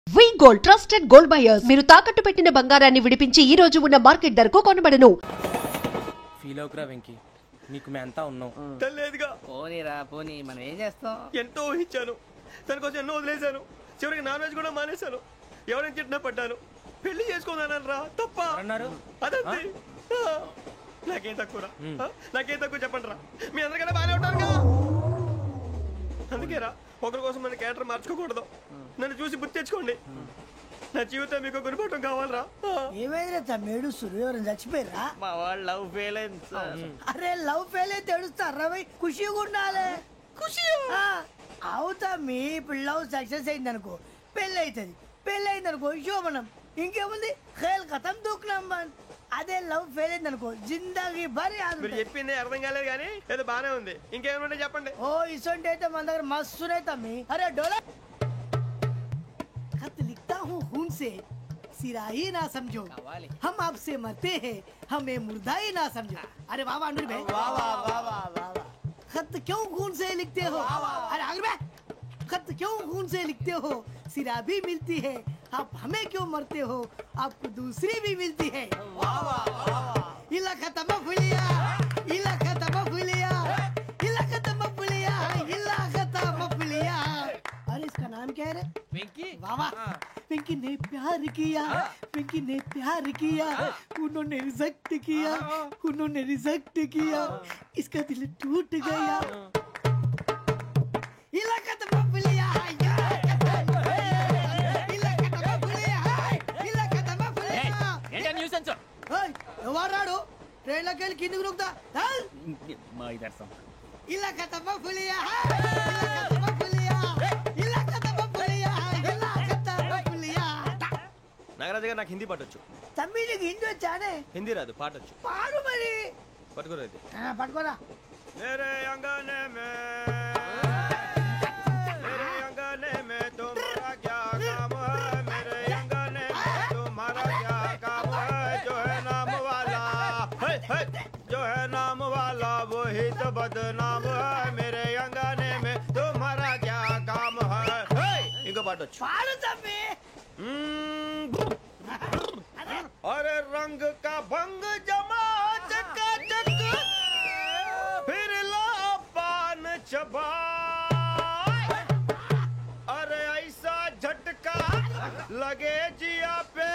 వి gold trusted gold buyers మీరు తాకట్టు పెట్టిన బంగారాన్ని విడిపించి ఈ రోజు ఉన్న మార్కెట్ ధరకు కొనబడను. ఫీల్ అవుకురా వెంకీ, నీకు మేమంతా ఉన్నాం. తెలియదుగా పోనీరా పోనీ, మనం ఏం చేస్తాం? ఎంతో ఊహించాను, దానికోసం ఎన్నో వదిలేశాను. చివరికి నాన్ వెజ్ కూడా మానేశాను. ఎవరైనా తిట్టినా పడ్డాను. పెళ్లి చేసుకోదానని రా తప్ప అన్నారు. అదంతే. నాకేం తక్కువ నాకేం తక్కువ చెప్పండి రా. మీ అందరికన్నా బాగానే ఉంటారుగా. అందుకే రా, ఒకరి కోసం మన క్యారెక్టర్ మార్చుకోకూడదు. నన్ను చూసి గుర్తు తెచ్చుకోండి. నా జీవితం మీకు గురిపటం కావాలరా. ఏమైనా తమ్మేడు సురవరం చచ్చిపోయిరా? మా వాళ్ళు లవ్ ఫెయిల్ అయింది సార్. అరే లవ్ ఫెయిల్ అయితే ఏడుస్తారా? ఖుషిగా ఉండాలి. ఖుషి అవుతా. మీ ఇప్పుడు లవ్ సక్సెస్ అయింది అనుకో, పెళ్ళి అవుతుంది. పెళ్ళి అయింది అనుకో శోభనం. ఇంకేముంది, ఖేల్ కథం దూకునాం బాన్. అదే లవ్ ఫెయిల్ అయింది అనుకో జిందగీ భారీ. మీరు చెప్పింది అర్థం కాలేదు కానీ ఏదో బానే ఉంది. ఇంకేమైనా చెప్పండి. ఓ ఇసొంటి అయితే మన దగ్గర మస్తునే తమ్మి. అరే డోలా खत लिखता हूँ खून से, सिरा ही ना समझो, हम आपसे मरते हैं, हमें मुर्दा ही ना समझो. अरे वाह वाह अनुर भाई, वाह वाह वाह वाह वाह. खत क्यों खून से लिखते हो? अरे अनुर भाई, खत क्यों खून से लिखते हो? सिरा भी मिलती है, आप हमें क्यों मरते हो? आपको दूसरी भी मिलती है. वाह वाह वाह. इला खत्म फुलिया, इला खत्म फुलिया, इला खत्म फुलिया, इला खत्म फुलिया. अरे इसका नाम क्या है रे? వెంకీ. वाह वाह. पिंकी ने प्यार किया, पिंकी ने प्यार किया, उन्होंने रिजेक्ट किया, उन्होंने रिजेक्ट किया, इसका दिल टूट गया. इलाका तो बबलिया है, इलाका तो बबलिया है, इलाका तो बबलिया. ఏంటా న్యూసెన్స్? ओए ఎవరాడు ట్రైన్ లోకి వెళ్ళి కిందికి రుకుతా. మా ఇదర్సం. इलाका तो बबलिया है, इलाका तो बबलिया, इलाका तो बबलिया है, इलाका तो बबलिया. నాగరాజు గారు నాకు హిందీ పాటొచ్చు. తమ్మి నీకు హిందీ వచ్చానే? హిందీ రాదు, పాటొచ్చు. పాడు మరి. పట్టుకోలేదు. పట్టుకోరా. मेरे अंगने में, मेरे अंगने में तुम्हारा क्या काम है? मेरे अंगने में तुम्हारा क्या काम है? जो है नाम वाला, जो है नाम वाला वही तो बदनाम है. मेरे अंगने में तुम्हारा क्या काम है? इनको बाटो. పాడు తమ్మి. अरे रंग का भंग जमा चकाचक, फिर ला पान चबा. अरे ऐसा झटका लगे जिया पे,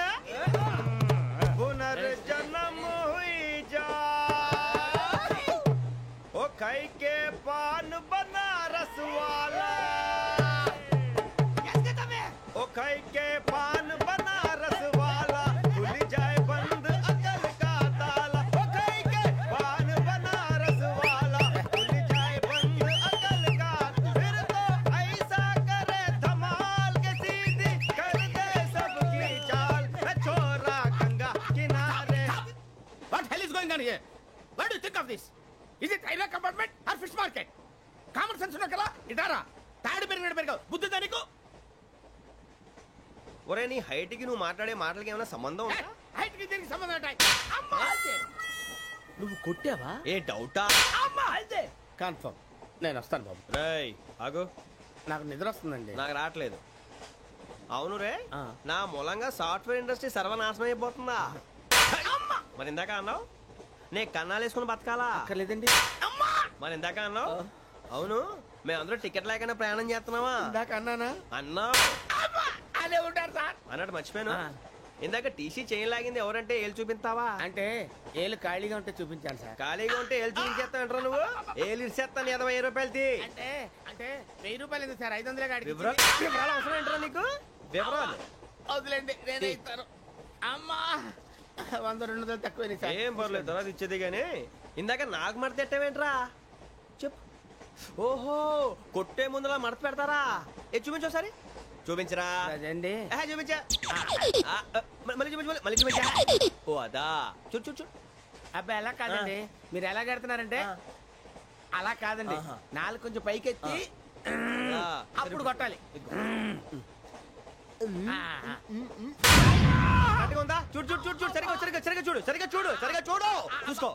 पुनर्जन्म हुई जा. ओ खाई के पान बनारस वाला, ओ खाई के पान बनारस वाला, खुल जाए बंद अकल का ताला. ओ खाई के पान बनारस वाला, खुल जाए बंद अकल का. फिर तो ऐसा करे धमाल के सीधी कर दे सबकी चाल. छोरा गंगा किनारे. What hell is going on here? What do you think of this? Is it railway compartment or fish market? Common sense ఉన్న కదా ఇటారా. తాడు పెరిగావు బుద్ధి దానికి. ఒరే నీ హైట్ కి నువ్వు మాట్లాడే మాటలకి ఏమైనా సంబంధం ఉందా? హైట్ కి దీనికి సంబంధం ఉంటాయి. అమ్మా అంతే. నువ్వు కొట్టావా? ఏ డౌటా? అమ్మా అంతే. కన్ఫర్మ్. నేను వస్తాను బాబు. రేయ్ ఆగు. నాకు నిద్ర వస్తుందండి. నాకు రావట్లేదు. అవును రే, నా మూలంగా సాఫ్ట్వేర్ ఇండస్ట్రీ సర్వనాశనం అయిపోతుందా? మరి ఇందాక అన్నావు నే కన్నాలు వేసుకుని బతకాలా? అక్కర్లేదండి. మరి ఇందాక అన్నావు అవును మేమందరూ టికెట్ లేకుండా ప్రయాణం చేస్తున్నావా? ఇందాక అన్నానా? అన్నావు. అదే ఉంటారు సార్. అన్నట్టు మర్చిపోయాను. ఇందాక టీసీ చైన్ లాగింది ఎవరంటే ఏళ్ళు చూపిస్తావా? అంటే ఏళ్ళు ఖాళీగా ఉంటే చూపించాలి సార్. ఖాళీగా ఉంటే ఏళ్ళు చూపించేస్తావు నువ్వు. ఏళ్ళు ఇచ్చేస్తాను 20 రూపాయలు తీ. అంటే అంటే 1000 రూపాయలు ఎందుకు సార్? 500 కాడికి. వివరాలు అవసరం ఏంటరా నీకు? వివరాలు వదిలేండి, నేనే ఇస్తాను. అమ్మా 100-200 తక్కువ సార్. ఏం పర్లేదు, తర్వాత ఇచ్చేది గానీ ఇందాక నాకు మడత ఎట్టవేంట్రా చెప్పు. ఓహో కొట్టే ముందులా మడత పెడతారా? ఏ చూపించు ఒకసారి. చూపించరా? అదండి. చూపించా. మళ్ళీ చూపించు, మళ్ళీ చూపించా. ఓ అదా. చూడు చూడు చూడు. అబ్బాయి ఎలా కాదండి, మీరు ఎలా కడుతున్నారంటే అలా కాదండి. నాలుగు కొంచెం పైకెత్తి అప్పుడు కొట్టాలి. ఉందా? చూడు చూడు చూడు చూడు. సరిగా సరిగా సరిగా చూడు, సరిగా చూడు, సరిగా చూడు. చూసుకో.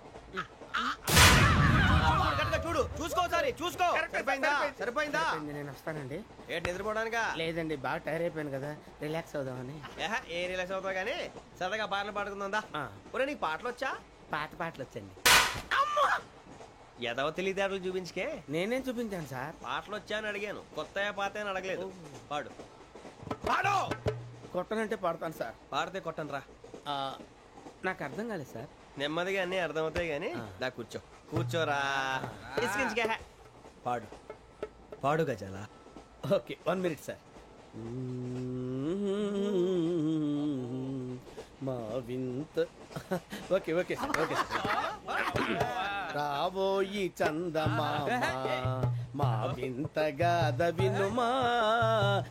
చూడు. చూడు చూసుకోసారి చూసుకో. సరిపోయిందా? నేను వస్తానండి. ఏంటి నిద్రపోవడానికా? లేదండి, బాగా టైర్ అయిపోయాను కదా, రిలాక్స్ అవుదామని. ఏ రిలాక్స్ అవుతావు కానీ సరదాగా పాటలు పాడుకుందా? ఒరే నీకు పాటలు వచ్చా? పాటలు వచ్చండి. ఎదవ తెలివితేటలు చూపించుకే. నేనేం చూపించాను సార్? పాటలు వచ్చా అని అడిగాను, కొత్త పాత అని అడగలేదు. పాడు. కొట్టనంటే పాడతాను సార్. పాడితే కొట్టను రా. నాకు అర్థం కాలేదు సార్. నెమ్మదిగా అన్నీ అర్థమవుతాయి కానీ దా కూర్చో. కూర్చోరా. ఇసుకించుకే. పాడు పాడు గజాల. Okay, 1 minute sir. మా వింత. Okay okay okay. రాబోయి చందమామ మా వింత గాథ వినుమా,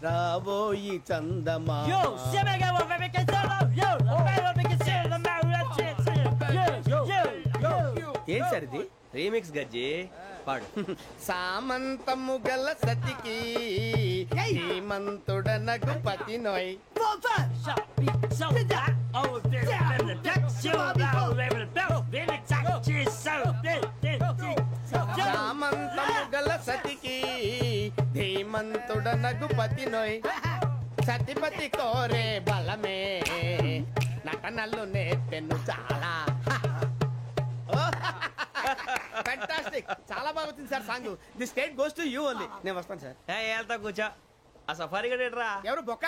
రాబోయి చందమామ. ఏం సార్ ఇది? రీమిక్స్ గజ్జి. పాడు. సామంతము గల సతికి హేమంతుడనగు పతి నోయ్. సామంతము గల సతికి ధీమంతుడనగు పతి నోయ్. సతిపతి కోరే బలమే నటనలు నేర్పెను చాలా. ఫ్యాంటాస్టిక్, చాలా బాగా వచ్చింది sir song. The state goes to you only. నేను వస్తాను సార్. వెళ్తా కూర్చో. ఆ సఫారీ గడేట్రా. ఎవరు బొక్క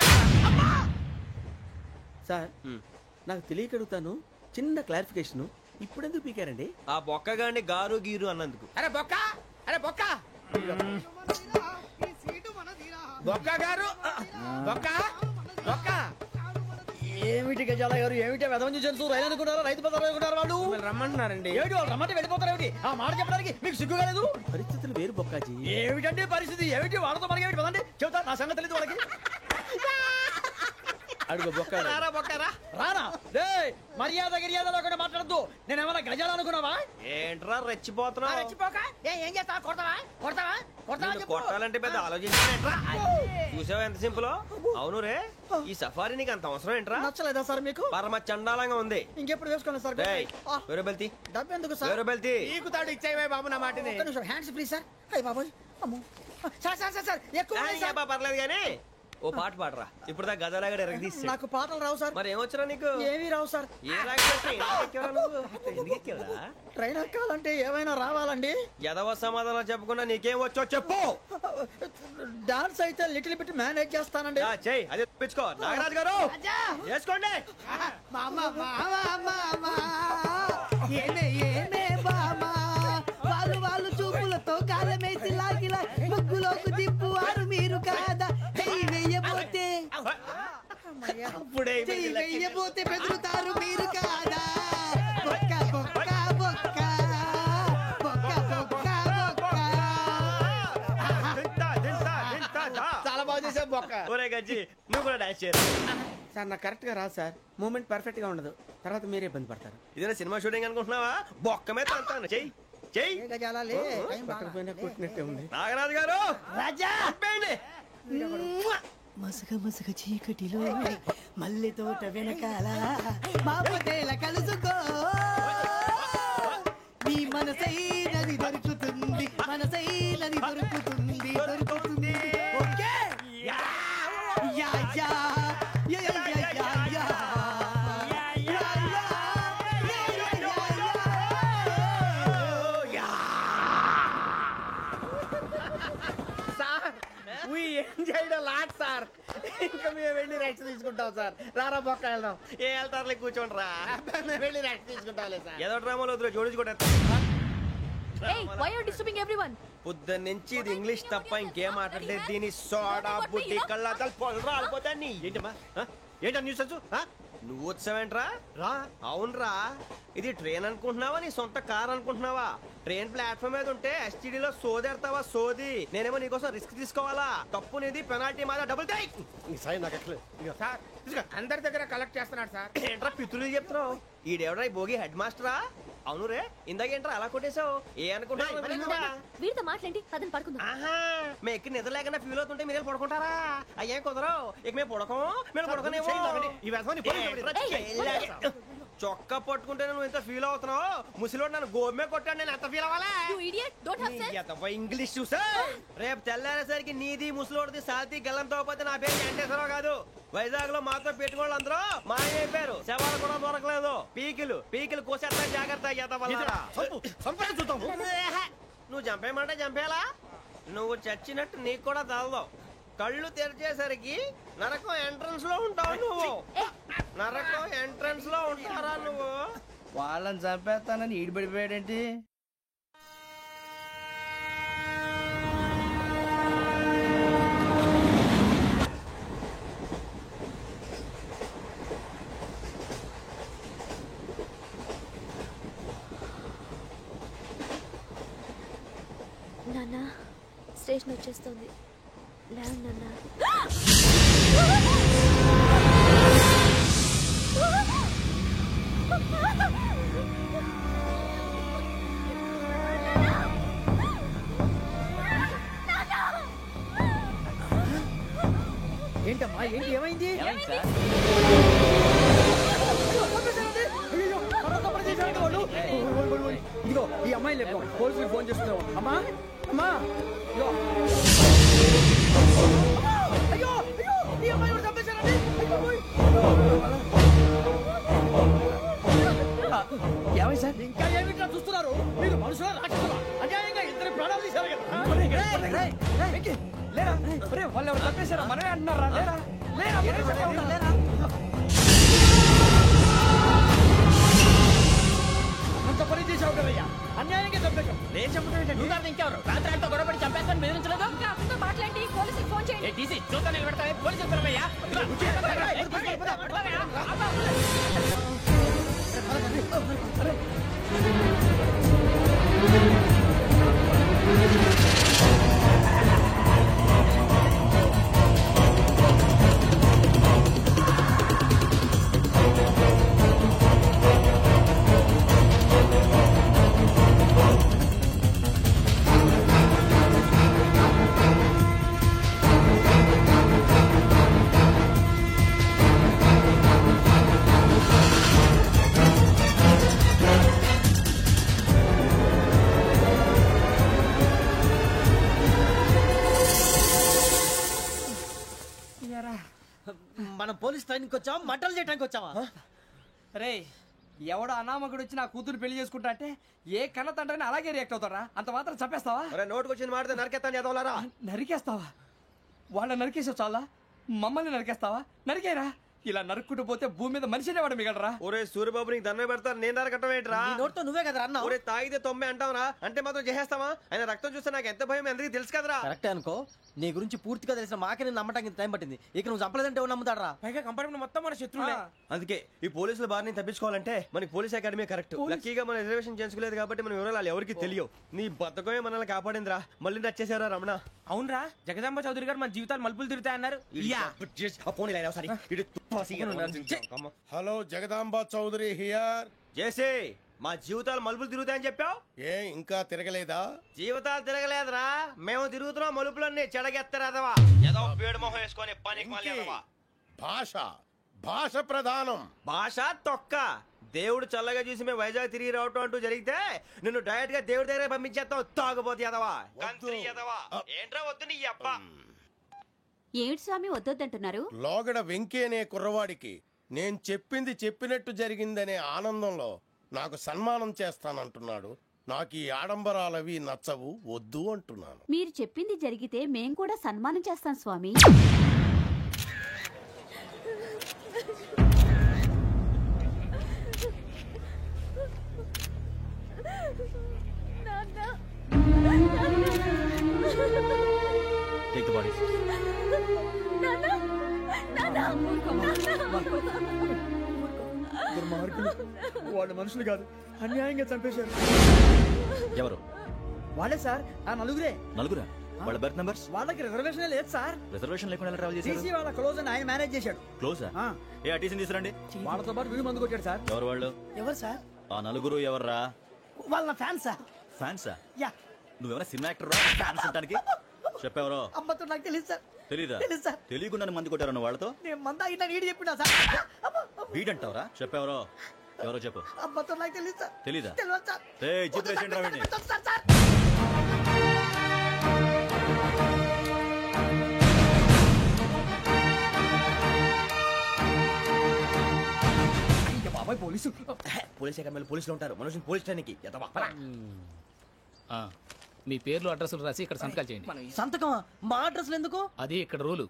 సార్? నాకు తెలియక అడుగుతాను, చిన్న క్లారిఫికేషన్. ఇప్పుడెందుకు పీకారండి? ఆ బొక్కగాండి గారు గీరు అన్నందుకు. అరే బొక్క, అరే బొక్క, బొక్క గారు, బొక్క బొక్క. ఏమిటి గజాల గారు, ఏమిటి వెదవం చూసాను రైలు అనుకున్నారా, రైతు బజార్ అనుకున్నారు వాళ్ళు? రమ్మంటున్నారండి. ఏమిటి వాళ్ళు రమ్మంటే వెళ్ళిపోతారు? ఏమిటి ఆ మాట చెప్పడానికి మీకు సిగ్గు కాలేదు? పరిస్థితులు వేరు బొక్కాజీ. ఏమిటండి పరిస్థితి? ఏమిటి వాళ్ళతో మనకి ఏమిటి పదండి చెబుతా, నా సంగతి తెలియదు వాళ్ళకి. అడుగు బొక్క. రారా బొక్కరా. రానా రే, మర్యాద గిర్యాద లేకుండా మాట్లాడద్దు. నేనేమన్నా గజాలు అనుకున్నావా? ఏంట్రా రెచ్చిపోతున్నావు? రెచ్చిపోక ఏం చేస్తావా? కొడతావా కొడతావా కొడతావా నిన్ను కొట్టాలంటే పెద్ద ఆలోచించానేట్రా. చూసావా ఎంత సింపుల్. అవును రే, ఈ సఫారీ నీకు అంత అవసరం ఏంట్రా? నచ్చలేదా సార్ మీకు? పరమ చండాలంగా ఉంది. ఇంకెప్పుడు వేసుకోండి సార్. వేరే బెల్తి. డబ్బు ఎందుకు సార్? వేరే బెల్తి. నీకు తాడు ఇచ్చాయి బాబు నా మాటని. Hands please sir. అయ్యి బాబోయ్, అమ్మో సార్ సార్ సార్ సార్ ఎక్కువ ఉన్నాయి సార్. పర్లేదు కానీ ఓ పాట పాడరా. ఇప్పుడు దా గదలాగడ ఎరగదీసి. నాకు పాటలు రావు సార్. మరి ఏమొచ్చరా నీకు? ఏమీ రావు సార్. ఏ రాకెవరా? ట్రైన్ ఎక్కాలంటే ఏమైనా రావాలండి. ఎదవ సమాధానం చెప్పకుండా నీకేం వచ్చో చెప్పు. డాన్స్ అయితే లిటిల్ బిట్ మేనేజ్ చేస్తానండి. చెయ్యి, అదే తెప్పించుకో. నాగరాజు గారు వేసుకోండి. వాళ్ళు చూపులతో కాలమేసి లాగిలా ముగ్గులోకి తిప్పువారు మీరు కాదా? వెయ్యబోతే వెయ్యబోతే బెదురుతారు మీరు కాదా? బొక్క బొక్క బొక్క బొక్క బొక్క. చాలా బాగా చేసావు బొక్క. ఒరే గజ్జి, నువ్వు కూడా డాన్స్ చేయరు సార్. నాకు కరెక్ట్ గా రాదు సార్. మూమెంట్ పర్ఫెక్ట్ గా ఉండదు, తర్వాత మీరే ఇబ్బంది పడతారు. ఇదేనా సినిమా షూటింగ్ అనుకుంటున్నావా? బొక్క మీద తంతాను. చెయ్యి చెయ్యి. పట్టకపోయినా కొట్టినట్టే ఉంది. నాగరాజు గారు రాజా చెప్పండి. మసగ మసగ చీకటిలో మల్లె తోట వెనకాల మా పటేల కలుసుకో. నీ మనసైనది దొరుకుతుంది, మనసైనది దొరుకుతుంది, దొరుకుతుంది. Okay yeah yeah yeah yeah yeah yeah yeah. Sir ఇంకా మేము వెళ్ళి రెస్ట్ తీసుకుంటాం సార్. రారా బొక్క వెళ్దాం. ఏ వెళ్తారులే, కూర్చోండి రా. మేము వెళ్ళి రెస్ట్ తీసుకుంటాంలే సార్. ఏదో డ్రామాలో వద్దు, జోడించుకుంటా. పొద్దున్న నుంచి ఇది ఇంగ్లీష్ తప్ప ఇంకేం మాట్లాడలేదు. దీని సోడా బుద్ధి కళ్ళ పొలం రాలిపోతా. నీ ఏంటమ్మా ఏంటా న్యూస్ నువ్వు వచ్చావేంట్రా? రా. అవునరా, ఇది ట్రైన్ అనుకుంటున్నావా నీ సొంత కార్ అనుకుంటున్నావా? ట్రైన్ ప్లాట్ఫామ్ మీద ఉంటే ఎస్టీడీలో సోదేడతావా సోది. నేనేమో నీకోసం రిస్క్ తీసుకోవాలా? తప్పు నీది, పెనాల్టీ మాదా, డబుల్ టై. సార్ అందరి దగ్గర కలెక్ట్ చేస్తున్నాడు సార్. ఏంట్రా పితులు చెప్తున్నావు? ఈడెవడ్రా ఈ భోగి హెడ్ మాస్టరా? అవును రే, ఇందాకేంట్రా అలా కొట్టేశావు? ఏ అనుకుంటున్నావు? వీరితో మాట్లాడి పదని పడుకుందాం. ఆహా, మేము ఎక్కి నిద్ర లేకుండా ఫీల్ అవుతుంటే మీరే పడుకుంటారా? అయ్యే కుదరవు. ఇక మేము పడకం, మేము పడకనేమో. చొక్కా పట్టుకుంటే నువ్వు ఇంత ఫీల్ అవుతున్నావు. ముసలివాడు నన్ను గోమే కొట్టాడు, నేను ఎంత ఫీల్ అవ్వాలా? You idiot, don't have sense. English చూసా. రేపు తెల్లారేసరికి నీది ముసలోడిది సాల్తీ గల్లంతో పోతే నా పేరు వెంకటేశ్వరరావు కాదు. వైజాగ్ లో మాతో పెట్టుకోళ్ళు అందరూ మాయమైపోయారు. శవాలు కూడా దొరకలేదు. పీకిలు కోసేస్తా జాగ్రత్త. నువ్వు చంపేయమంటే చంపేలా? నువ్వు చచ్చినట్టు నీకు కూడా తగదు. కళ్ళు తెరిచేసరికి నరకం ఎంట్రన్స్ లో ఉంటావు నువ్వు. నరకం ఎంట్రన్స్ లో ఉంటారా నువ్వు? వాళ్ళని చంపేస్తానని ఈడిపడిపోయాడేంటి? నాన్న స్టేషన్ వచ్చేస్తుంది. లేవు నాన్న. ఏంటమ్మా ఏంటి ఏమైంది? ఇదిగో ఈ అమ్మాయి లేపు పోలీసులకు ఫోన్ చేస్తున్నావు. అమ్మా అమ్మా అయ్యో అయ్యో ఈ అమ్మాయి కూడా చంపేశారండి. ఏమై సార్ ఇంకా ఏమిట్లా చూస్తున్నారు? మీరు మనుషుల రాక్షసులా? అన్యాయంగా ఇద్దరు ప్రాణాలు తీశారు కదా. లేరా వాళ్ళు ఎవరు చంపేశారా? మనమే అంటున్నారా? లేరా లేరా అంత పని చేసావు కదయ్యా, అన్యాయంగా చంపేశావు. నేను చెప్పడం ఇంకెవరు రాత్రి అంతా గొడవపడి చంపేస్తాను బెదిరించలేదు. మాట్లాడి పోలీసులకు ఫోన్ చేయండి. టీసీ చూస్తా నిలబెడతా పోలీసు చెప్తారయ్యా. మనం పోలీస్ ట్రైనింగ్ వచ్చావా మంటలు చేయడానికి వచ్చావా? రే ఎవడో అనామకుడు వచ్చి నా కూతురు పెళ్లి చేసుకుంటా అంటే ఏ కన్న తండ్రిని అలాగే రియాక్ట్ అవుతారా? అంత మాత్రం చంపేస్తావా? నోటుకు వచ్చింది మాడితే నరికెత్తాను చదవాలరా. నరికేస్తావా? వాళ్ళని నరికేసావు చాలా, మమ్మల్ని నరికేస్తావా? నరికేరా. ఇలా నరుక్కుంటూ పోతే భూమి మీద మనిషినే వాడు మిగలరా. ఒరే సూర్యబాబు నీకు దండ పెడతాను, నేను నరకటం ఏంట్రా? నోటితో నువ్వే కదా అన్నా. ఒరే తాగితే 90 అంటావురా, అంటే మాత్రం చేసేస్తావా? ఆయన రక్తం చూస్తే నాకు ఎంత భయం అందరికీ తెలుసు కదరా. కరెక్టే అనుకో, నీ గురించి పూర్తిగా తెలిసిన మాకే నేను నమ్మటానికి టైం పట్టింది. ఇక నువ్వు చంపలేదంటే ఎవరు నమ్ముతాడరా? పైగా కంపార్ట్మెంట్ మొత్తం మన శత్రువులే. అందుకే ఈ పోలీసుల బారిని తప్పించుకోవాలంటే మనకి పోలీస్ అకాడమీ కరెక్ట్. లక్కీగా మనం రిజర్వేషన్ చేసుకోలేదు కాబట్టి మన వివరాలు ఎవరికి తెలియవు. నీ బతకమే మనల్ని కాపాడిందిరా. మళ్ళీ నచ్చేసారా రమణ? అవునరా, జగదాంబ చౌదరి గారు మన జీవితాలు మలుపులు తిరుగుతాయన్నారు. Hello Jagadamba Chowdary here. జేసే మా జీవితాలు మలుపులు తిరుగుతాయని చెప్పావు. ఏ ఇంకా తిరగలేదా? జీవితాలు తిరగలేదురా, మేము తిరుగుతున్నాం మలుపులన్నీ. చెడగెత్తరాదవా ఏదో పేడు మొహం వేసుకొని పనికి మళ్ళీ భాష ప్రధానం. భాష తొక్క. దేవుడు చల్లగా చూసి మేము వైజాగ్ తిరిగి రావటం అంటూ జరిగితే నిన్ను డైరెక్ట్ గా దేవుడి దగ్గర పంపించేస్తావు. తాగుబోతు ఎదవా, కంత్రి ఎదవా. ఏంట్రా వద్దు నీ అబ్బా. ఏడు స్వామి వద్దంటున్నారు. లోగడ వెంకీ అనే కుర్రవాడికి నేను చెప్పింది చెప్పినట్టు జరిగిందనే ఆనందంలో నాకు సన్మానం చేస్తానంటున్నాడు. నాకు ఈ ఆడంబరాలవి నచ్చవు, వద్దు అంటున్నాను. మీరు చెప్పింది జరిగితే మేం కూడా సన్మానం చేస్తాం స్వామి. వాళ్ళు మనుషులు కాదు, అన్యాయంగా చంపేశారు. ఎవరు? వాళ్ళే సార్, ఆ నలుగురే. నలుగురా? వాళ్ళ బర్త్ నంబర్స్? వాళ్ళకి రిజర్వేషన్ లేదు సార్. రిజర్వేషన్ లేకుండా ఎలా ట్రావెల్ చేశారు? టీసీ వాళ్ళ క్లోజ్ అని ఆయన మేనేజ్ చేశాడు. క్లోజా? ఏ ఆ టీసీని తీసుకురండి. వాళ్ళతో పాటు వీడు మందు కొట్టాడు సార్. ఎవరు వాళ్ళు? ఎవరు సార్? ఆ నలుగురు ఎవర్రా? వాళ్ళ ఫ్యాన్స్ సార్. ఫ్యాన్సా? యా. నువ్వెవరా సినిమా యాక్టర్ రా ఫ్యాన్స్ అంటానికి? చెప్పెవరో? అమ్మతో నాకు తెలియదు సార్. తెలీదా? తెలీదు సార్. తెలియకుండా మంది కొట్టారన్న వాళ్ళతో? నేను మంద అయినా నీడి చెప్పినా సార్. వీడంటావరా? చెప్పెవరో? ఎవరో చెప్పు. అబ్బతో నాకు తెలియదు సార్. తెలీదా? తెలియదు సార్. ఏయ్, జీప్ రేషన్ రా వీడిని. సార్ సార్ బాబాయ్ పోలీసు పోలీస్ అకాడమీలో పోలీసులు ఉంటారు. మనుషులు పోలీస్ స్టేషన్కి మీ పేర్లు అడ్రస్లు రాసి ఇక్కడ సంతకాలు చేయండి. సంతకమా? మా అడ్రస్లు ఎందుకు? అది ఇక్కడ రూలు.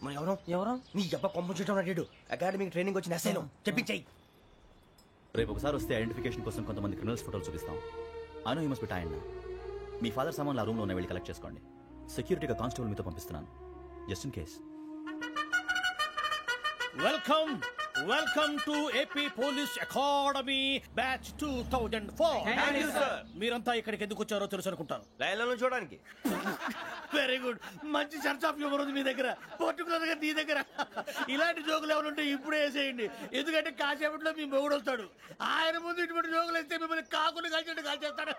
మనం ఎవరు నీ అబ్బా పంపించడం అడిగాడు. అకాడమిక్ ట్రైనింగ్ వచ్చిన ఎస్ఐలో చెప్పించాయి. రేపు ఒకసారి వస్తే ఐడెంటిఫికేషన్ కోసం కొంతమంది క్రిమినల్స్ ఫోటోలు చూపిస్తాం. I know you must be tired. Me father సామాన్లు ఆ రూమ్లో ఉన్న వెళ్ళి కలెక్ట్ చేసుకోండి. సెక్యూరిటీగా కానిస్టేబుల్ మీతో పంపిస్తున్నాను, just in case. Welcome to AP police academy batch 2004. మీరంతా ఇక్కడికి ఎందుకు వచ్చారో తెలుసు అనుకుంటాను. లైన్లో చూడడానికి. Very good. మంచి సెన్స్ ఆఫ్ హ్యూమర్ ఉంది మీ దగ్గర, పర్టికులర్ గా నీ దగ్గర. ఇలాంటి జోకులు ఏమైనా ఇప్పుడే వేసేయండి, ఎందుకంటే కాసేపట్లో మీ మొగుడు వస్తాడు. ఆయన ముందు ఇటువంటి జోకులు వేస్తే మిమ్మల్ని కాకుండా కాల్చేట్టు కాల్చేస్తాడు.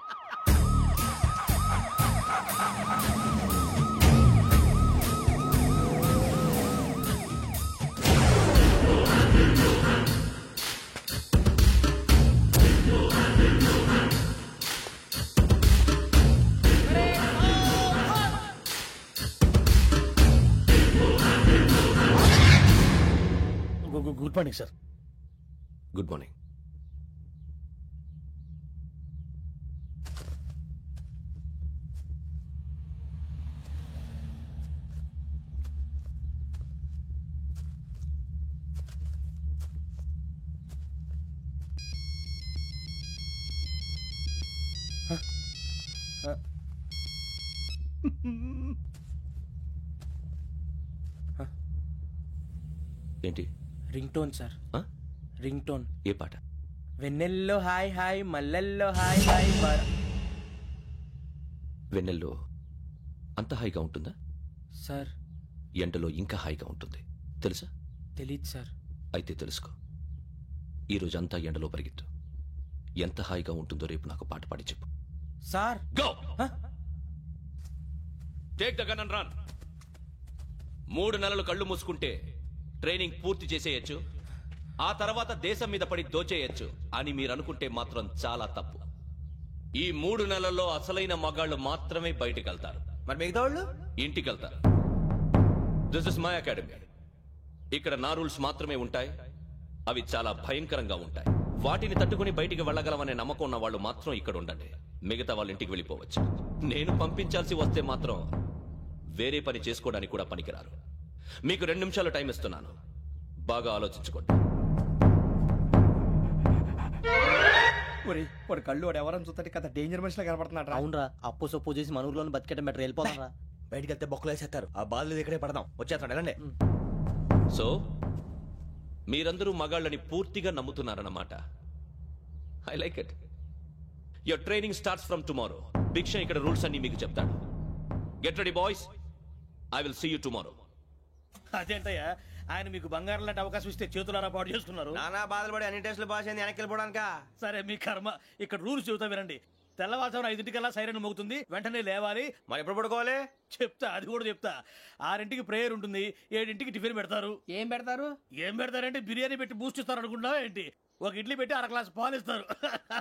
Good morning sir. Good morning. ఏంటి? Ring tone sir. Ring tone. ఏ పాట? వెన్నెల్లో హాయ్ హాయ్ మల్లెల్లో హాయ్ హాయ్. వెన్నెల్లో అంత హాయిగా ఉంటుందా సార్? ఎండలో ఇంకా హాయిగా ఉంటుంది తెలుసా? తెలీదు సార్. అయితే తెలుసుకో. ఈరోజు అంతా ఎండలో పరిగెత్తు. ఎంత హాయిగా ఉంటుందో రేపు నాకు పాట పాడి చెప్పు. Sir go. Take the gun and run. 3 నెలలు కళ్ళు మూసుకుంటే ట్రైనింగ్ పూర్తి చేసేయచ్చు, ఆ తర్వాత దేశం మీద పడి దోచేయచ్చు అని మీరు అనుకుంటే మాత్రం చాలా తప్పు. ఈ 3 నెలల్లో అసలైన మగాళ్ళు మాత్రమే బయటికి వెళ్తారు. మరి మిగతా వాళ్ళు ఇంటికి వెళ్తారు. This is my academy. ఇక్కడ నా రూల్స్ మాత్రమే ఉంటాయి. అవి చాలా భయంకరంగా ఉంటాయి. వాటిని తట్టుకుని బయటికి వెళ్ళగలమనే నమ్మకం ఉన్న వాళ్ళు మాత్రం ఇక్కడ ఉండండి. మిగతా వాళ్ళు ఇంటికి వెళ్ళిపోవచ్చు. నేను పంపించాల్సి వస్తే మాత్రం వేరే పని చేసుకోవడానికి కూడా పనికిరారు. మీకు 2 నిమిషాలు టైం ఇస్తున్నాను, బాగా ఆలోచించుకోండి. వాడు కళ్ళు వాడు ఎవరని చూస్తే కదా డేంజర్ మనిషిలో కనపడుతున్నాడు. అవునరా, అప్పు సొప్పు చేసి మన ఊర్లో బతికేయడం బెటర్. వెళ్ళిపోతారా? బయటికి వెళ్తే బొక్కలు వేసేస్తారు. ఆ బాధలు ఇక్కడే పడదాం. వచ్చేస్తాడు వెళ్ళండి. సో మీరందరూ మగాళ్ళని పూర్తిగా నమ్ముతున్నారన్నమాట. I like it. Your training starts from tomorrow. Bhiksha ఇక్కడ రూల్స్ అన్ని మీకు చెప్తాడు. Get ready boys, I will see you tomorrow. అదేంటయ్యా, ఆయన మీకు బంగారం లాంటి అవకాశం ఇస్తే చేతులారా పాటు చేసుకున్నారు. నానా బాధలు పడి అన్ని టెస్టులు పాస్ అయింది, వెనక్కి వెళ్ళిపోవడానికా? సరే మీ కర్మ. ఇక్కడ రూల్స్ చెబుతా వినండి. తెల్లవారుజామున 5 సైరన్ మోగుతుంది, వెంటనే లేవాలి. మరి ఎప్పుడు పడుకోవాలి చెప్తా, అది కూడా చెప్తా. 6 ప్రేయర్ ఉంటుంది, 7 టిఫిన్ పెడతారు. ఏం పెడతారు? ఏం పెడతారంటే బిర్యానీ పెట్టి బూస్ట్ ఇస్తారు అనుకుంటున్నావా ఏంటి? ఒక ఇడ్లీ పెట్టి 1 గ్లాస్ పాలు ఇస్తారు.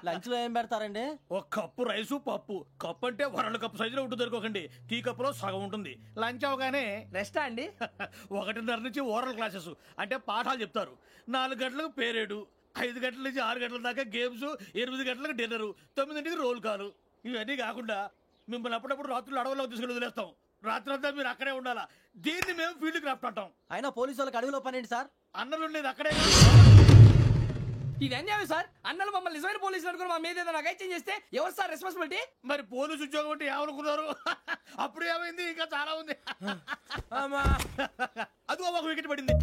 లంచ్ లో ఏం పెడతారండి? ఒక కప్పు రైసు పప్పు. కప్పు అంటే 1 కప్పు సైజులో ఉంటుంది అనుకోకండి. టీ కప్పులో సగం ఉంటుంది. లంచ్ అవగానే రెస్టా అండి? 1:30 నుంచి ఓరల్ క్లాసెస్ అంటే పాఠాలు చెప్తారు. 4 గంటలకు పేరేడు, 5 గంటల నుంచి 6 గంటల దాకా గేమ్స్, 8 గంటలకు డిన్నర్, 9ంటికి రోల్ కాలు. ఇవన్నీ కాకుండా మిమ్మల్ని అప్పుడప్పుడు రాత్రులు అడవుల్లో తీసుకెళ్ళి వదిలేస్తాం. రాత్రంతా మీరు అక్కడే ఉండాలా. దీన్ని మేము ఫీల్డ్ క్రాఫ్ట్ అంటాం. అయినా పోలీసు వాళ్ళకి అడవిలో పని ఏంటి సార్? అన్నలు ఉండేది అక్కడే. ఇది అన్యాయం సార్. అన్నలు మమ్మల్ని నిజమైన పోలీసులు అనుకుని మా మీద ఏదైనా చేంజ్ చేస్తే ఎవరు సార్ రెస్పాన్సిబిలిటీ? మరి పోలీసు ఉద్యోగం అంటే ఏమనుకున్నారు? అప్పుడు ఏమైంది? ఇంకా చాలా ఉంది. అది ఒక వికెట్ పడింది.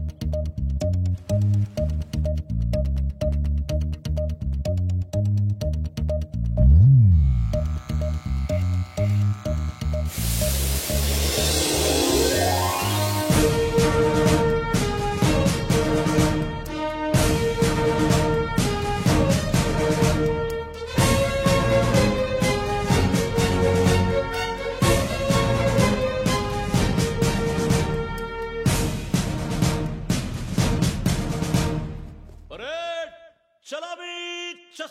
నిక్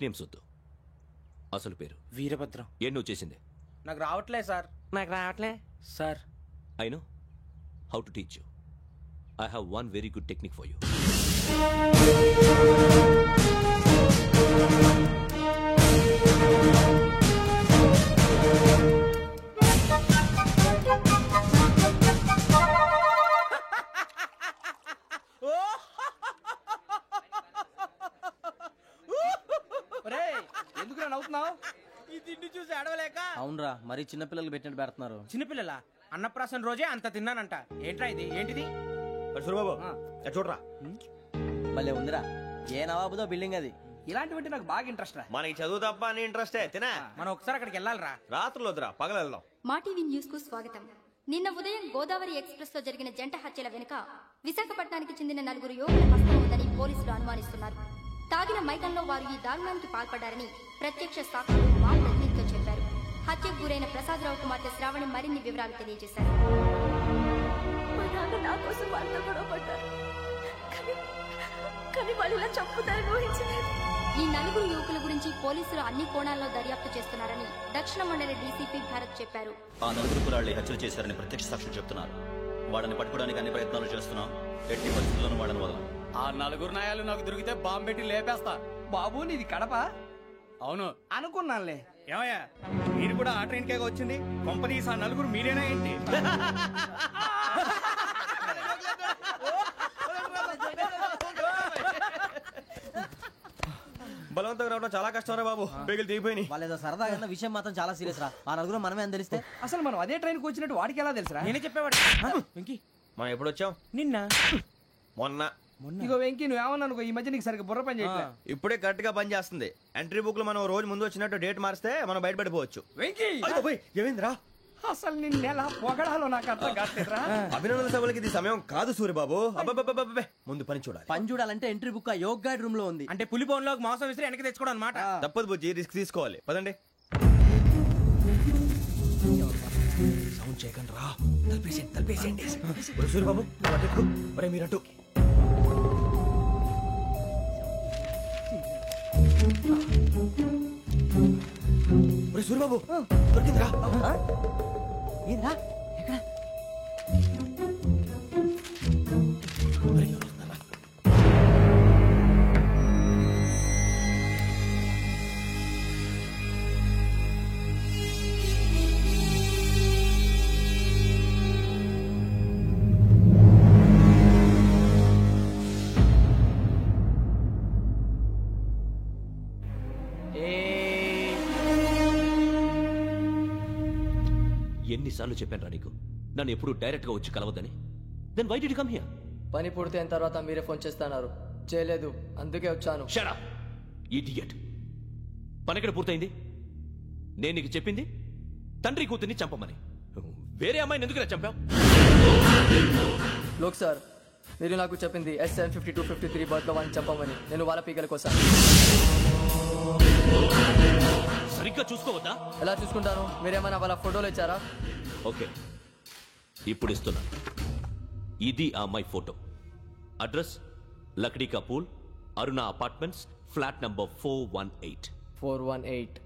నేమ్స్ వద్దు, అసలు పేరు. వీరభద్రం. ఏం నువ్వు చేసింది? నాకు రావట్లే సార్. నాకు రావట్లే sir. I know how to teach you. I have one very good technique for you. ఎందుకు నవ్వుతున్నావు? ఈ తిండి చూసి అడవలేక. అవునరా, మరి చిన్నపిల్లలు పెట్టినట్టు పెడుతున్నారు. చిన్నపిల్లల అన్నప్రాసన రోజే అంత తిన్నానంట. ఏంట్రా ఇది? ఏంటిది? సూరిబాబు చూడరా, భలే ఉందిరా. ఏ నవాబుదో బిల్డింగ్ అది. ఇలాంటివంటే నాకు బాగా ఇంట్రెస్ట్ రా. మనకి చదువు తప్ప అని ఇంట్రెస్టే. తినా మనం ఒకసారి అక్కడికి వెళ్ళాలిరా. రాత్రులు వద్దురా, పగలు వెళ్దాం. మా టీవీ న్యూస్ కు స్వాగతం. నిన్న ఉదయం గోదావరి ఎక్స్ప్రెస్ లో జరిగిన జంట హత్యల వెనుక విశాఖపట్నానికి చెందిన 4 యువకుల హస్తం ఉందని పోలీసులు అనుమానిస్తున్నారు. తాగిన మైకంలో వారు ఈ దారుణానికి పాల్పడ్డారని ప్రత్యక్ష సాక్షులు మా ప్రతినిధితో చెప్పారు. హత్యకు గురైన ప్రసాదరావు కుమార్తె శ్రావణి మరిన్ని వివరాలు తెలియజేశారు. నా కోసం వాళ్ళతో గొడవ పడ్డారు, కానీ వాళ్ళు ఇలా చంపుతారని ఊహించలేదు. ఈ 4 యువకుల గురించి పోలీసులు అన్ని కోణాల్లో దర్యాప్తు చేస్తున్నారని దక్షిణ మండలి డీసీపీ భరత్ చెప్పారు. ఆ 4 కురాళ్లే హత్యలు చేశారని ప్రత్యక్ష సాక్షులు చెప్తున్నారు. వాళ్ళని పట్టుకోవడానికి అన్ని ప్రయత్నాలు చేస్తున్నాం. ఎట్టి పరిస్థితుల్లోనూ వాళ్ళని వదలం. ఆ 4 నాయాలు నాకు దొరికితే బాంబు పెట్టి లేపేస్తా. బాబు నీది కడప? అవును అనుకున్నానులే. ఏమయ్యా, మీరు కూడా ఆ ట్రైన్ కేగా వచ్చింది? కొంపదీసి ఆ 4 మీరేనా ఏంటి? బలవంతంగా రావడం చాలా కష్టం రా బాబు. బేగులు దిగిపోయినాయి. వాళ్ళేదో సరదాగా విషయం మాత్రం చాలా సీరియస్ రా. ఆ 4 మనమే అని తెలిస్తే అసలు మనం అదే ట్రైన్ కి వచ్చినట్టు వాడికి ఎలా తెలుసురా? నేనే చెప్పేవాడు. వెంకీ, మనం ఎప్పుడు వచ్చాం? నిన్న మొన్న. ఇగో వెంకీ, నువ్వేమన్నా అనుకో, ఈ మధ్య నీకు సరిగ్గా బుర్ర పని చేయట్లే. ఇప్పుడే కరెక్ట్ గా పని చేస్తుంది. ఎంట్రీ బుక్ లో మనం రోజు ముందు వచ్చినట్టు డేట్ మారిస్తే మనం బయటపడిపోవచ్చు. వెంకీ, ఏమైందిరా? అసలు నిన్నెలా పొగడాలో నాకు అర్థం కాట్లేదురా. అభినందన సభలకి ఇది సమయం కాదు సూర్యబాబు. అబ్బబ్బబ్బబ్బే, ముందు పని చూడాలి. పని చూడాలంటే ఎంట్రీ బుక్ ఆ యోగ్ గైడ్ రూమ్ లో ఉంది. అంటే పులి బోన్లోకి మాంసం విసిరి వెనక్కి తెచ్చుకోవడం అనమాట. తప్పదు బుజ్జి, రిస్క్ తీసుకోవాలి. పదండి. సౌండ్ చేయకండి రా. తలపేసేయండి. సూర్యబాబు మీరటు. సూర్యబాబు దొరికిందిరా. ఏంద్రా? ఎక్కడ? ఎన్నిసార్లు చెప్పాను నీకు నన్ను ఎప్పుడు డైరెక్ట్ గా వచ్చి కలవద్దని? Then why did you come here? పని పూర్తయిన తర్వాత మీరే ఫోన్ చేస్తున్నారు. చేయలేదు, అందుకే వచ్చాను. Shut up idiot. పని ఎక్కడ పూర్తయింది? నేను నీకు చెప్పింది తండ్రి కూతుర్ని చంపమని. వేరే అమ్మాయిని ఎందుకు చంపావు? లోక్ సార్, మీరు నాకు చెప్పింది SN 5253 బర్త్ లో వాడిని చంపమని. నేను వాళ్ళ పీకల కోసం. సరిగ్గా చూసుకోవద్దా? ఎలా చూసుకుంటాను? మీరేమైనా వాళ్ళ ఫోటోలు ఇచ్చారా? ఓకే, ఇప్పుడు ఇస్తున్నా. ఇది ఆ అమ్మాయి ఫోటో. అడ్రస్ లక్డీ కా pool, Aruna apartments, flat number 418. 418.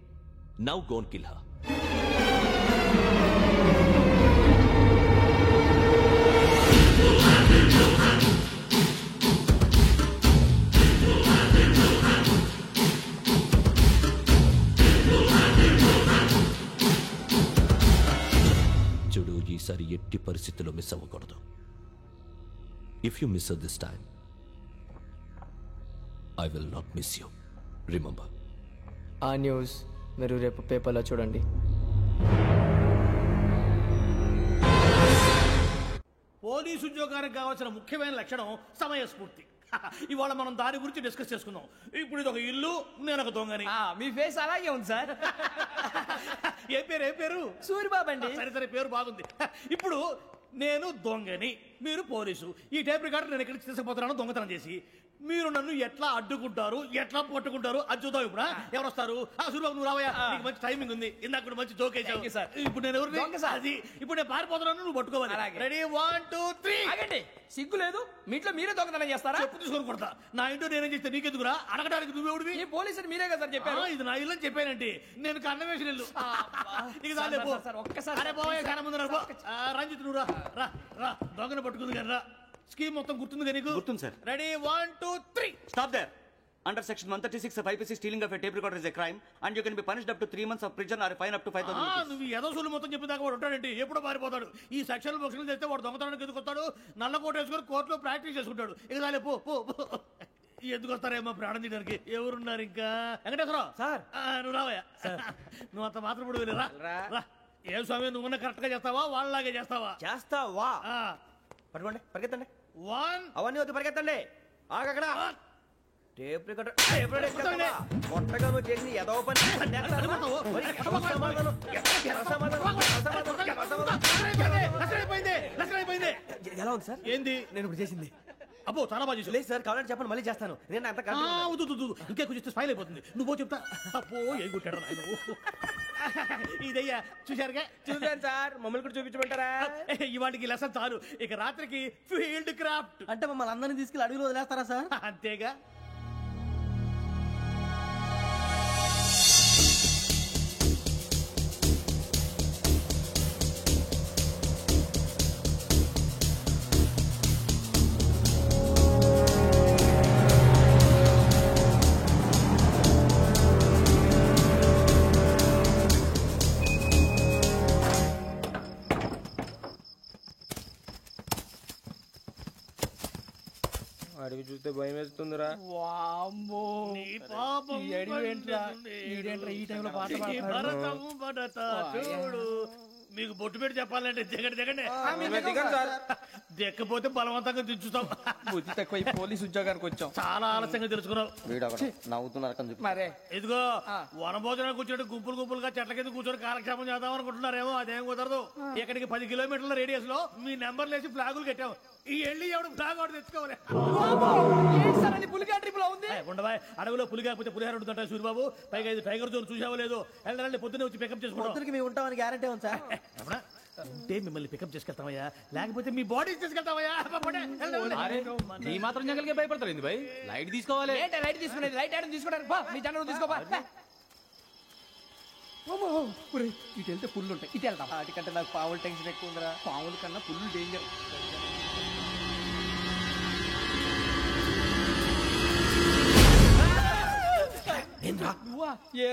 Now go and kill her. చూడు, ఈసారి ఎట్టి పరిస్థితుల్లో మిస్ అవ్వకూడదు. If you miss this time I will not miss you. Remember. ఆ న్యూస్ మీరు రేపు పేపర్లో చూడండి. పోలీసు ఉద్యోగానికి కావాల్సిన ముఖ్యమైన లక్షణం సమయస్ఫూర్తి. ఇవాళ మనం దాని గురించి డిస్కస్ చేసుకుందాం. ఇప్పుడు ఇది ఒక ఇల్లు, నేను ఒక దొంగని. మీ ఫేస్ అలాగే ఉంది సార్. ఏ పేరు? సూరిబాబు అండి. సరే, పేరు బాగుంది. ఇప్పుడు నేను దొంగని, మీరు పోలీసు. ఈ టైప్ రికార్డు నేను ఎక్కడికి తీసుకుపోతున్నాను దొంగతనం చేసి. మీరు నన్ను ఎట్లా అడ్డుకుంటారు ఎట్లా పట్టుకుంటారు అది చూద్దాం ఇప్పుడు ఎవరు వస్తారు సూర్యబాబు నువ్వు రావయ్యా నీకు మంచి టైమింగ్ ఉంది ఇందాక కూడా మంచి జోక్ వేసావు సార్ ఇప్పుడు నేను ఎవరు అది ఇప్పుడు నేను పారిపోతున్నాను నువ్వు పట్టుకోవాలి రెడీ 1 2 3 ఆగండి సిగ్గు లేదు మీ ఇంట్లో మీరే దొంగతనం చేస్తారా చెప్పు తీసుకొని కొడతా నా ఇంట్లో నేనేం చేస్తే నీకెందుకురా అడగడానికి నువ్వెవడివి ఈ పోలీసులు మీరే కదా సార్ చెప్పారు ఇది నా ఇల్లు అని చెప్పానంటే నేను కన్న వేసిన ఇల్లు ఇక చాలే పో ఒక్కసారి అరే బావయ్య చాలా ముందు రంజిత్ నువ్వు రా రా దొంగను పట్టుకుంది కానీ రా స్కీమ్ మొత్తం గుర్తుంది నీకు గుర్తుంది sir ready 1 2 3 stop there Under section 136 of IPC, stealing of a tape recorder is a crime, and you can be punished up to 3 months of prison or a fine up to 5,000 rupees. నువ్వు ఏదో సూలు మొత్తం చెప్పేదాకా వాడు ఉంటాడండి ఎప్పుడో పారిపోతాడు ఈ section బొక్షన్లు చేస్తే వాడు దొంగతనానికి ఎందుకు వస్తాడు నల్ల కోట వేసుకొని కోర్టులో ప్రాక్టీస్ చేసుకుంటాడు ఇక చాలే పో పో ఎందుకు వస్తారేమో ప్రాణం తీయడానికి ఎవరున్నారు ఇంకా వెంకటేశ్వరరావు సార్ నువ్వు రావయ్యా నువ్వు అంత మాత్రం ఇప్పుడు వెళ్ళి రా ఏ స్వామి నువ్వు కరెక్ట్ గా చేస్తావా వాళ్ళలాగే చేస్తావా పట్టుకోండి పరిగెత్తండి 1 అవన్నీ వద్దు పరిగెత్తండి ఆగక్కడ టేప్ రికార్డర్ మొట్టగా నువ్వు చేసిన ఏదో పని ఎలా ఉంది సార్ ఏంది నేను ఇప్పుడు చేసింది అబ్బో చాలా బాగా చేసి లేదు సార్ కావాలంటే చెప్పండి మళ్ళీ చేస్తాను నేను అంత ఇంకే కొంచెం స్మైల్ అయిపోతుంది నువ్వు చెప్తా అబ్బో ఏ కొట్టాడు ఇదయ్యా చూశారుగా చూసాను సార్ మమ్మల్ని కూడా చూపించమంటారా ఇవాటికి లెసన్ చాలు ఇక రాత్రికి ఫీల్డ్ క్రాఫ్ట్ అంటే మమ్మల్ని అందరినీ తీసుకెళ్ళి అడుగులో వదిలేస్తారా సార్ అంతేగా అడవి చూస్తే భయం వేస్తుందిరా ఈ టైంలో పాట చూడు మీకు బొట్టు పెట్టి చెప్పాలంటే దిగండి సార్ దిక్కపోతే బలవంతంగా దించుతాం బుద్ధి తక్కువ పోలీసు ఉద్యోగానికి వచ్చాం చాలా ఆలస్యంగా తెలుసుకున్నావు నవ్వుతున్నారు మరే ఇదిగో వనభోజనానికి కూర్చొని గుంపులుగా చెట్ల కింద కూర్చొని కాలక్షేపం చేద్దాం అనుకుంటున్నారేమో అదేం కుదరదు ఇక్కడికి 10 కిలోమీటర్ల రేడియస్ లో మీ నెంబర్లు వేసి ఫ్లాగులు కట్టాము ఈ వెళ్ళి ఎవడు ఫ్లాగ్ ఒకటి తెచ్చుకోవాలి పులిగా ట్రిప్ లో ఉంది ఉండవా అడవిలో పులి కాకపోతే పులిహార ఉంటుంటా సూర్యబాబు పైగా ఇది టైగర్ జోన్ చూసావో లేదో వెళ్ళాలంటే పొద్దున్నే వచ్చి పికప్ చేసుకుంటాం మేము ఉంటామని గ్యారంటీ ఉంది సార్ ఉంటే మిమ్మల్ని పికప్ చేసుకెళ్తామయ్యా లేకపోతే మీ బాడీ తీసుకెళ్తామయ్యా నీ మాత్రం జంగల్కే భయపడతారు ఏంది భయ్ లైట్ తీసుకోవాలి లైట్ తీసుకునేది లైట్ ఆడని తీసుకోవడానికి మీ జంగల్ తీసుకోపా ఇటు వెళ్తే పుల్లు ఉంటాయి ఇటు వెళ్తాం వాటికంటే నాకు పావులు టెన్షన్ ఎక్కువ ఉందిరా పావుల కన్నా పుల్లు డేంజర్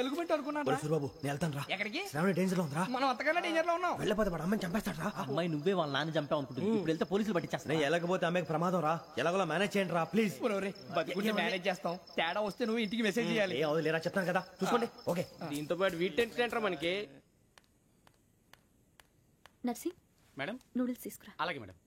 ఎలుగుబెట్టి అనుకున్నాను సూర్యబాబు నేను వెళ్తాను రా ఎక్కడికి శ్రావణి డేంజర్ లో ఉందిరా మనం అంతకన్నా డేంజర్ లో ఉన్నాం వెళ్ళపోతే వాడు అమ్మని చంపేస్తాడు రా అమ్మాయి నువ్వే వాళ్ళ నాన్న చంపావు అనుకుంటుంది ఇప్పుడు వెళ్తే పోలీసులు పట్టించేస్తా నేను వెళ్ళకపోతే అమ్మాయికి ప్రమాదం రా ఎలాగోలా మేనేజ్ చేయండి రా ప్లీజ్ బతుకుంటే మేనేజ్ చేస్తాం తేడా వస్తే నువ్వు ఇంటికి మెసేజ్ చేయాలి ఏ లేరా చెప్తాను కదా చూసుకోండి ఓకే దీంతో పాటు వీటి టెంట్ ఏంట్రా మనకి నర్సింగ్ మేడం నూడిల్స్ తీసుకురా అలాగే మేడం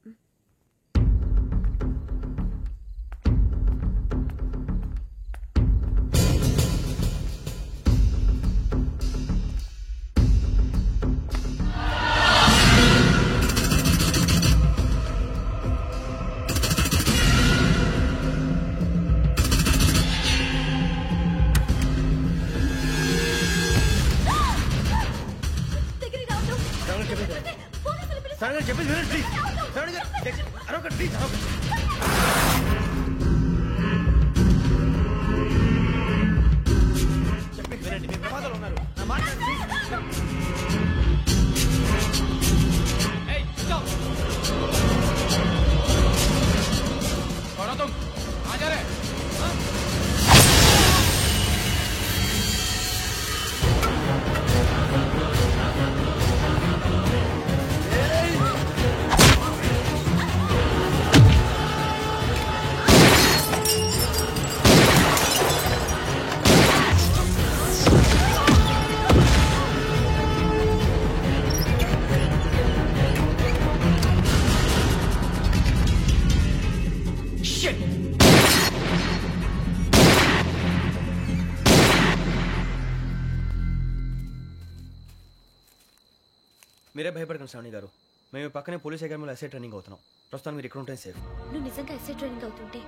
మీరే భయపడకండి శ్రావణి గారు మేము పక్కనే పోలీస్ అకాడమీలో ఎస్ఐ ట్రైనింగ్ అవుతున్నాం ప్రస్తుతం మీరు ఇక్కడ ఉంటే సేఫ్ నువ్వు నిజంగా ఎస్ఐ ట్రైనింగ్ అవుతుంటే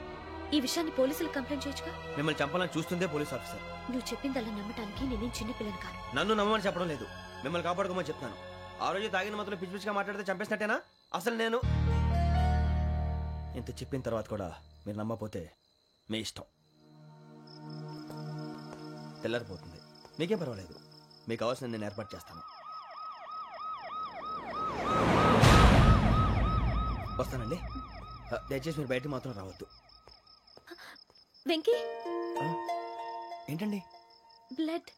ఈ విషయాన్ని పోలీసులకు కంప్లైంట్ చేయొచ్చుగా. మిమ్మల్ని చంపాలని చూస్తుందే పోలీస్ ఆఫీసర్. నువ్వు చెప్పిందల్లా నమ్మటానికి నేనేం చిన్న పిల్లని కాను. నన్ను నమ్మమని చెప్పడం లేదు, మిమ్మల్ని కాపాడుకోమని చెప్తాను. ఆ రోజు తాగిన మొదలు పిచ్చి పిచ్చిగా మాట్లాడితే చంపేసినట్టేనా? అసలు నేను ఇంత చెప్పిన తర్వాత కూడా మీరు నమ్మపోతే మీ ఇష్టం. తెల్లారిపోతుంది, మీకేం పర్వాలేదు. మీకు కావాల్సిన నేను ఏర్పాటు చేస్తాను. వస్తానండి. దయచేసి మీరు బయట మాత్రం రావద్దు. వెంకీ, ఏంటండి? బ్లడ్.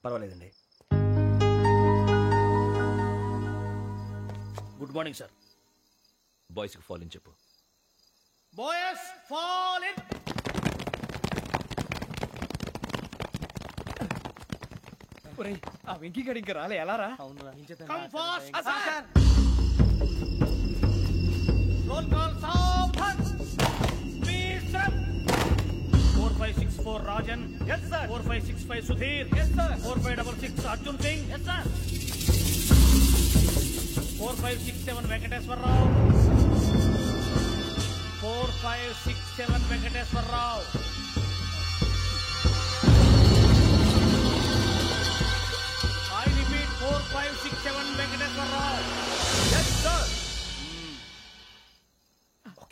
పర్వాలేదండి. Good morning sir. బాయ్స్కి ఫాల్ ఇన్ చెప్పు. Boys fall in. ఒరేయ్, ఆ వెంకీ గడి ఇంకా రాలే, ఎలా రా? Come fast sir. Roll call సావధాన్. Please sir. 4564 Rajan. yes sir. 4565 Sudheer. yes sir. 4566 Arjun Singh. yes sir. 4567 Venkateswararao. 4567 Venkateswararao. I repeat 4567 Venkateswararao. yes sir.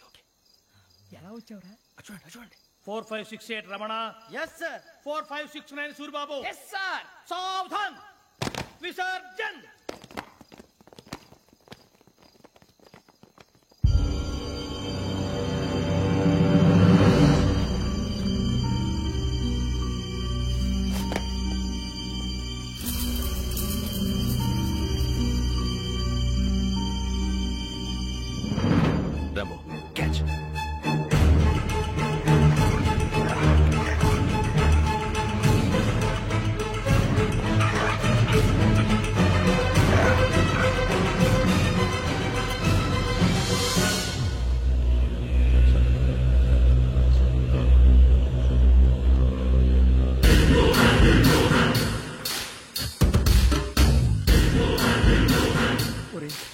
Okay. ఎలా వచ్చావురా? చూడండి. 4568 Ramana. yes sir. 4569 Suribabu. yes sir. సావధాన్. Visarjan. Rambo, catch.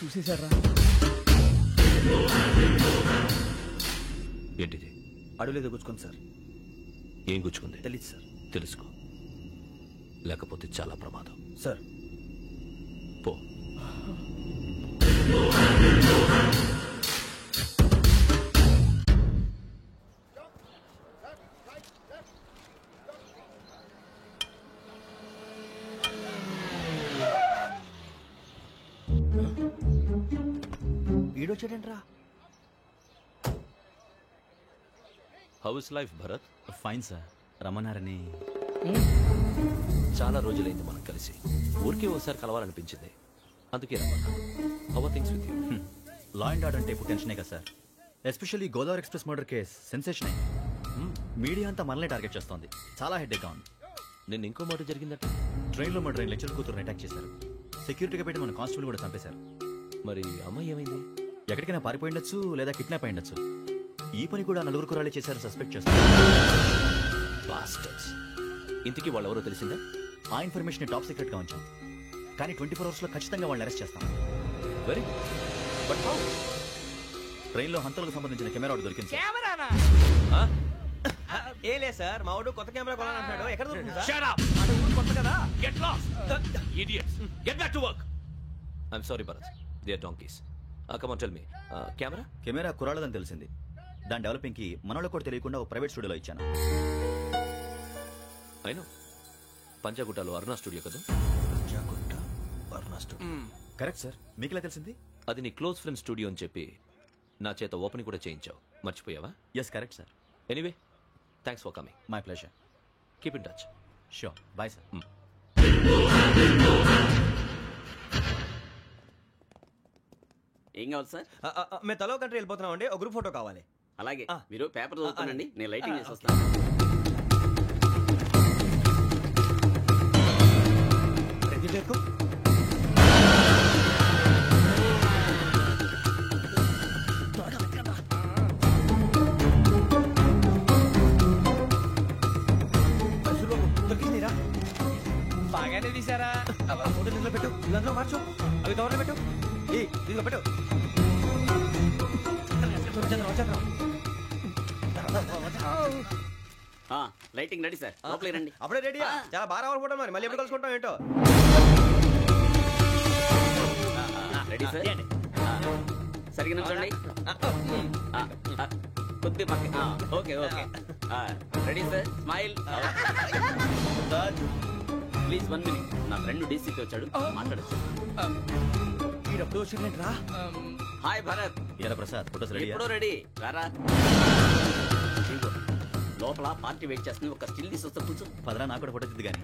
చూసేశారా? ఏంటిది? అడవిలో గుచ్చుకుంది సార్. ఏం గుచ్చుకుంది? తెలీదు సార్. తెలుసుకో, లేకపోతే చాలా ప్రమాదం. సార్ పో. ఈడొచ్చాడంట్రా. How is life Bharat? Fine sir. రమ్మన్నారని. చాలా రోజులైంది మనం కలిసి. ఊరికే ఒకసారి కలవాలనిపించింది, అందుకే రమ్మన్నా. How are things with you? Law and order అంటే ఇప్పుడు టెన్షనే కదా sir. Especially Godavari express murder case sensation అయింది. మీడియా అంతా మనల్ని టార్గెట్ చేస్తోంది. చాలా హెడ్ఏక్గా ఉంది. నేను ఇంకో మాట జరిగిందట. ట్రైన్లో మా ట్రైన్ లెక్చర్ కూతురుని అటాక్ చేశారు. సెక్యూరిటీగా పెట్టి మన కానిస్టేబుల్ కూడా చంపేశారు. మరి అమ్మాయి ఏమైంది? ఎక్కడికైనా పారిపోయిండొచ్చు, లేదా కిడ్నాప్ అయ్యిండొచ్చు. ఈ పని కూడా నలుగురు కురాలే చేశారు సస్పెక్ట్ చేస్తారు. ఇంతకీ వాళ్ళు ఎవరో తెలిసిందా? ఆ ఇన్ఫర్మేషన్ టాప్ సీక్రెట్ గా ఉంచాం, కానీ 24 hours లో ఖచ్చితంగా వాళ్ళని అరెస్ట్ చేస్తాం. Very but how? ట్రైన్లో హంతలకు సంబంధించిన కెమెరా ఒకటి దొరికింది. ఏలే సార్, మా వాడు కొత్త కెమెరా కొనాలంటున్నాడు. ఎక్కడ దొరుకుతుంది సార్? Shut up! కొత్త కదా. Get lost! Idiots! Get back to work! I'm sorry, Bharat. They are donkeys. Come on, tell me. Camera? Camera కురాలదని తెలిసింది. దాని డెవలపింగ్ కి మనలో కూడా తెలియకుండా ఒక ప్రైవేట్ స్టూడియోలో ఇచ్చాను. అయినా పంజాగుట్టలో అరుణా స్టూడియో కదా? Panjagutta Aruna studio. Correct sir. మీకు ఎలా తెలిసింది? అది నీ క్లోజ్ ఫ్రెండ్ స్టూడియో అని చెప్పి నా చేత ఓపెనింగ్ కూడా చేయించావు. మర్చిపోయావా? Yes correct sir. Anyway, thanks for coming. My pleasure. Keep in touch. Sure. Bye sir. ఏం కావాలి సార్? మేము తలో కంట్రీ వెళ్ళిపోతున్నాం అండి. ఒక గ్రూప్ ఫోటో కావాలి. అలాగే, మీరు పేపర్ చదువుతానండి, నేను లైటింగ్ చేసి వస్తాను. బాగానే తీసారా? ఫోటో దీంట్లో పెట్టు, దాంట్లో మార్చు, అవి కవర్లో పెట్టు. ఇదిగో పెట్టు. లైటింగ్ రెడీ సార్, లోపలికి రండి. అప్పుడే రెడీ? చాలా బాగా రావాలి ఫోటో, మరి మళ్ళీ ఎప్పుడు కలుసుకుంటాం ఏంటో. రెడీ సార్, సరిగ్గా నిల్చోండి. కొద్ది పక్క. Okay okay, ready sir, smile. Please 1 minute, నా ఫ్రెండ్ డీసీకి వచ్చాడు, మాట్లాడచ్చు. హాయ్ భరత్. ఏరా ప్రసాద్, ఫోటోస్ రెడీ? ఎప్పుడో రెడీ, రారా. లోపల పార్టీ వెయిట్ చేస్తుంది, ఒక స్టిల్ తీసి వస్తే కూర్చో. పదరా, నాకు కూడా ఫోటో తిద్ది కానీ.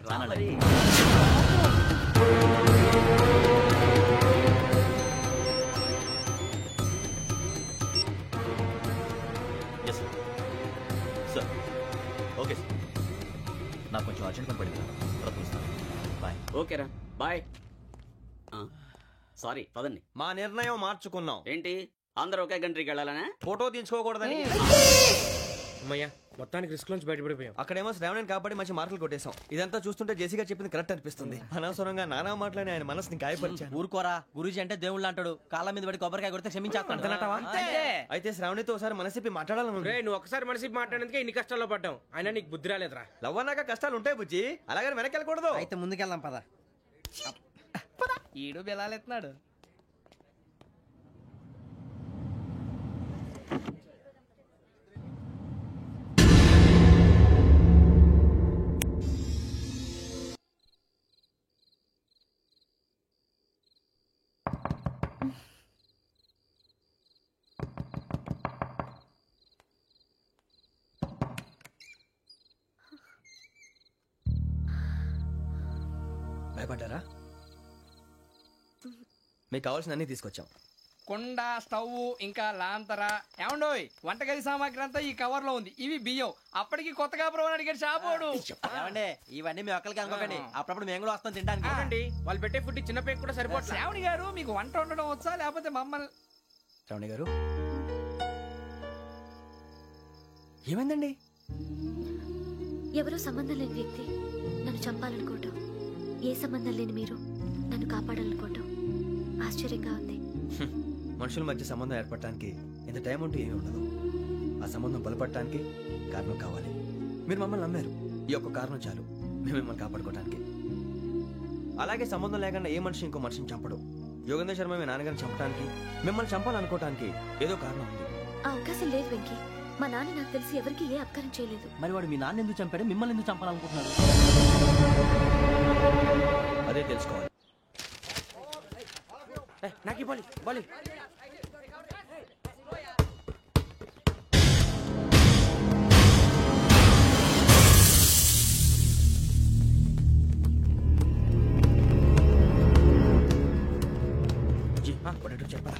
సార్ ఓకే సార్, నాకు కొంచెం అర్జెంట్ పని పడింది, తర్వాత చూస్తాను. బాయ్. ఓకేరా, బాయ్. సారీ, పదండి. మా నిర్ణయం మార్చుకున్నాం. ఏంటి, అందరూ ఒకే కంట్రీకి వెళ్ళాలనే? ఫోటో తీసుకోకూడదని. అమ్మయ్యా, మొత్తానికి రిస్క్ నుంచి బయటపడిపోయాం. అక్కడేమో శ్రావణిని కాబట్టి మంచి మార్కులు కొట్టేశాం. ఇదంతా చూస్తుంటే జేసీగా చెప్పింది కరెక్ట్ అనిపిస్తుంది. అనవసరంగా నానా మాటలని ఆయన మనసుని గాయపరిచాను. ఊరుకోరా, గురూజీ అంటే దేవుళ్ళు అంటాడు. కాళ్ళ మీద పడి కొబ్బరికాయ కొడితే క్షమించేస్తాను. అయితే శ్రావణితో ఒకసారి మనసిప్పి మాట్లాడాలను. నువ్వు ఒకసారి మనసిప్పి మాట్లాడేందుకే ఇన్ని కష్టాల్లో పడ్డాం. అయినా నీకు బుద్ధి రాలేదురా. లవ్ అన్నాక కష్టాలు ఉంటాయి బుజ్జి, అలాగని వెనక్కి వెళ్ళకూడదు. అయితే ముందుకెళ్దాం పద. ఈడు బెలాలెత్తున్నాడు. భయపడ్డారా? మీకు కావాల్సిన అన్ని తీసుకొచ్చాం. కుండ, స్టవ్, ఇంకా లాంతర. ఏమండోయ్, వంటగది సామాగ్రి అంతా ఈ కవర్ లో ఉంది. ఇవి బియ్యం. అప్పటికి కొత్తగా బ్రౌన్ అడిగాడు షాపోడు. ఏమండి, ఇవన్నీ మీ ఒక్కరికి అనుకోకండి, అప్పుడప్పుడు మేము కూడా వస్తాం తినడానికి. వాళ్ళు పెట్టే ఫుడ్ చిన్న పేరు కూడా సరిపోతుంది. శ్రావణి గారు, మీకు వంట వండడం వచ్చా, లేకపోతే మమ్మల్ని? శ్రావణి గారు, ఏమైందండి? ఎవరో సంబంధం లేని వ్యక్తి నన్ను చంపాలనుకోవటం, ఏ సంబంధం లేని మీరు నన్ను కాపాడాలనుకోవటం ఆశ్చర్యంగా ఉంది. మనుషుల మధ్య సంబంధం ఏర్పడటానికి ఇంత టైం ఉంటే ఏమీ ఉండదు. ఆ సంబంధం బలపడటానికి కారణం కావాలి. మీరు మమ్మల్ని నమ్మారు, ఈ ఒక్క కారణం చాలు మేము మిమ్మల్ని కాపాడుకోవడానికి. అలాగే సంబంధం లేకుండా ఏ మనిషి ఇంకో మనిషిని చంపడు. యోగేంద్ర శర్మ మీ నాన్నగారిని చంపడానికి, మిమ్మల్ని చంపాలనుకోవటానికి ఏదో కారణం ఉంది. ఆ అవకాశం లేదు వెంకీ. మా నాన్న నాకు తెలిసి ఎవరికి ఏ అపకారం చేయలేదు. మరి వాడు మీ నాన్న ఎందుకు చంపాడు, మిమ్మల్ని ఎందుకు చంపాలనుకుంటున్నాడు? అదే తెలుసుకోవాలి. నాకు బాలి బాలి. చెప్పరా?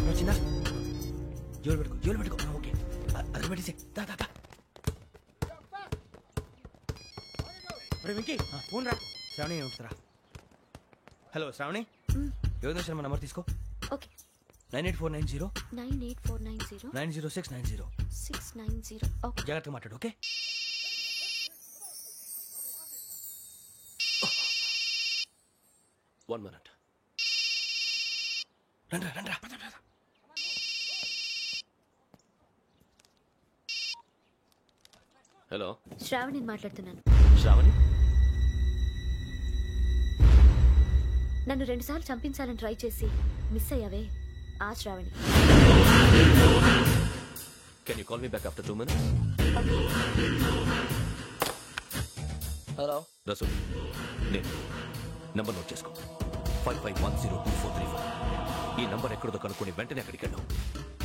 వచ్చిందా? జోలు పెట్టుకో. ఓకే, అది పెట్టేసి వెంకీ ఫోన్ రా. శ్రావణి ఉంటుందిరా. హలో శ్రావణి, యోగేంద్ర శర్మ నంబర్ తీసుకో. ఓకే. 98490 98490 90690. 690. ఓకే, జాగ్రత్తగా మాట్లాడు. ఓకే. One minute. రండ్రా. హలో, శ్రావణిని మాట్లాడుతున్నాను. శ్రావణి, నన్ను 2 సార్లు చంపించాలని ట్రై చేసి మిస్ అయ్యావే, ఆ Shravani. Can you call me back after 2 minutes? Hello Rasu, నేను నంబర్ నోట్ చేసుకో. 55102434. ఈ నంబర్ ఎక్కడదో కనుక్కొని వెంటనే అక్కడికి వెళ్ళాం.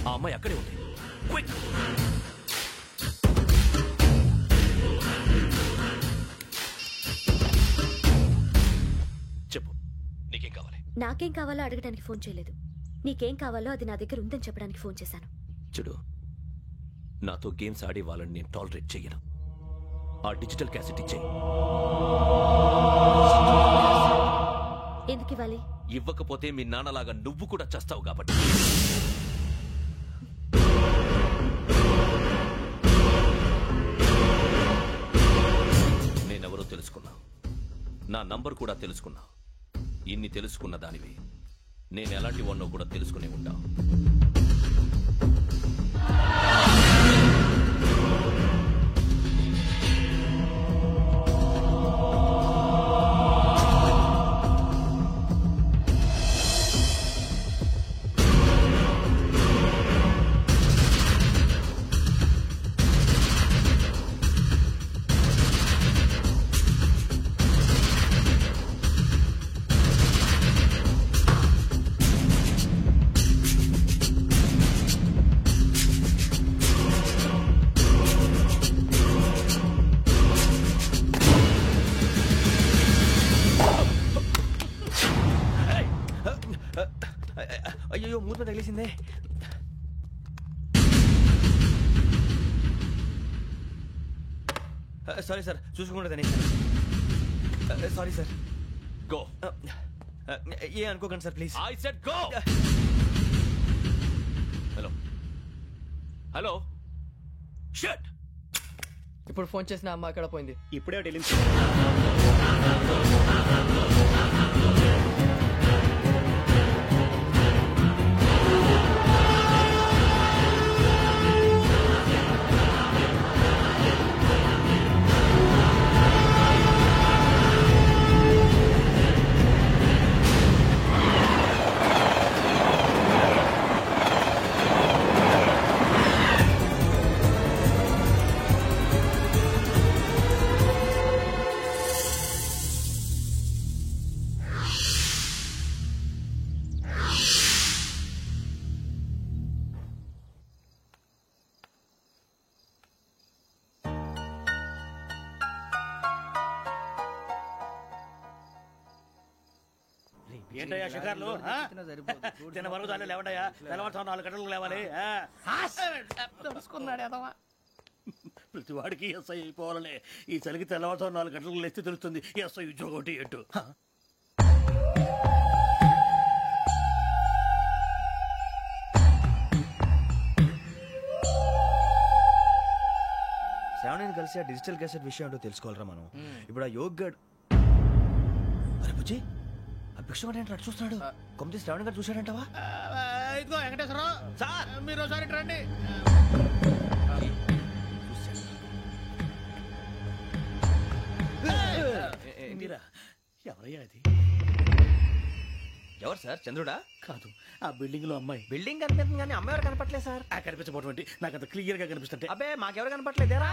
ఆ అమ్మాయి అక్కడే ఉంది. క్విక్! చెప్పు, నీకేం కావాలి? నాకేం కావాలో అడగడానికి ఫోన్ చేయలేదు. నీకేం కావాలో అది నా దగ్గర ఉందని చెప్పడానికి ఫోన్ చేశాను. చూడు, నాతో గేమ్స్ ఆడే వాళ్ళని నేను టాలరేట్ చెయ్యను. ఆ డిజిటల్ క్యాసెట్ ఇచ్చేయి. ఎందుకు ఇవ్వాలి? ఇవ్వకపోతే మీ నాన్నలాగా నువ్వు కూడా చస్తావు కాబట్టి. నేనెవరో తెలుసుకున్నావు, నా నంబర్ కూడా తెలుసుకున్నావు. ఇన్ని తెలుసుకున్న దానివి నేను ఎలాంటి వాడినో కూడా తెలుసుకునే ఉంటావు. అయ్యో మూత తగిలేసిందే. సారీ సార్, చూసుకుంటుందని. Sorry sir. గో. ఏ అనుకోకండి sir please. I said go. Hello hello. Shut. ఇప్పుడు ఫోన్ చేసిన అమ్మ ఎక్కడ పోయింది? ఇప్పుడే వెళ్ళింది. ఏంటయ్యా షికార్లు? తిన వరకు దాన్ని లేవండయ్యా. తెల్లవారుతో 4 గంటలకు లేవాలి. ప్రతి వాడికి ఎస్ఐ అయిపోవాలని ఈ చలికి తెల్లవారుతో 4 గంటలకు లేస్తే తెలుస్తుంది ఎస్ఐ ఉద్యోగం ఒకటి ఎట్టు. శ్రావణిని కలిసి ఆ డిజిటల్ క్యాసెట్ విషయం ఏంటో తెలుసుకోవాలరా మనం. ఇప్పుడు ఆ యోగ్ గడ్ అరే బుజ్జి ఆ భిక్షం అంటే అటు చూస్తున్నాడు. కొమ్మతి శ్రావణి గారు చూశాడంటావా? ఇదిగో వెంకటేశ్వరరావు సార్, మీరు ఒకసారి రండి. ఎవరయ్యా అది? ఎవరు సార్? చంద్రుడా? కాదు, ఆ బిల్డింగ్ లో అమ్మాయి. బిల్డింగ్ కనిపిస్తుంది కానీ అమ్మాయి ఎవరు కనపట్లేదు సార్. కనిపించబోటువంటి నాకు అంత క్లియర్ గా కనిపిస్తుంటే. అబ్బే మాకెవరు కనపట్లేదేరా?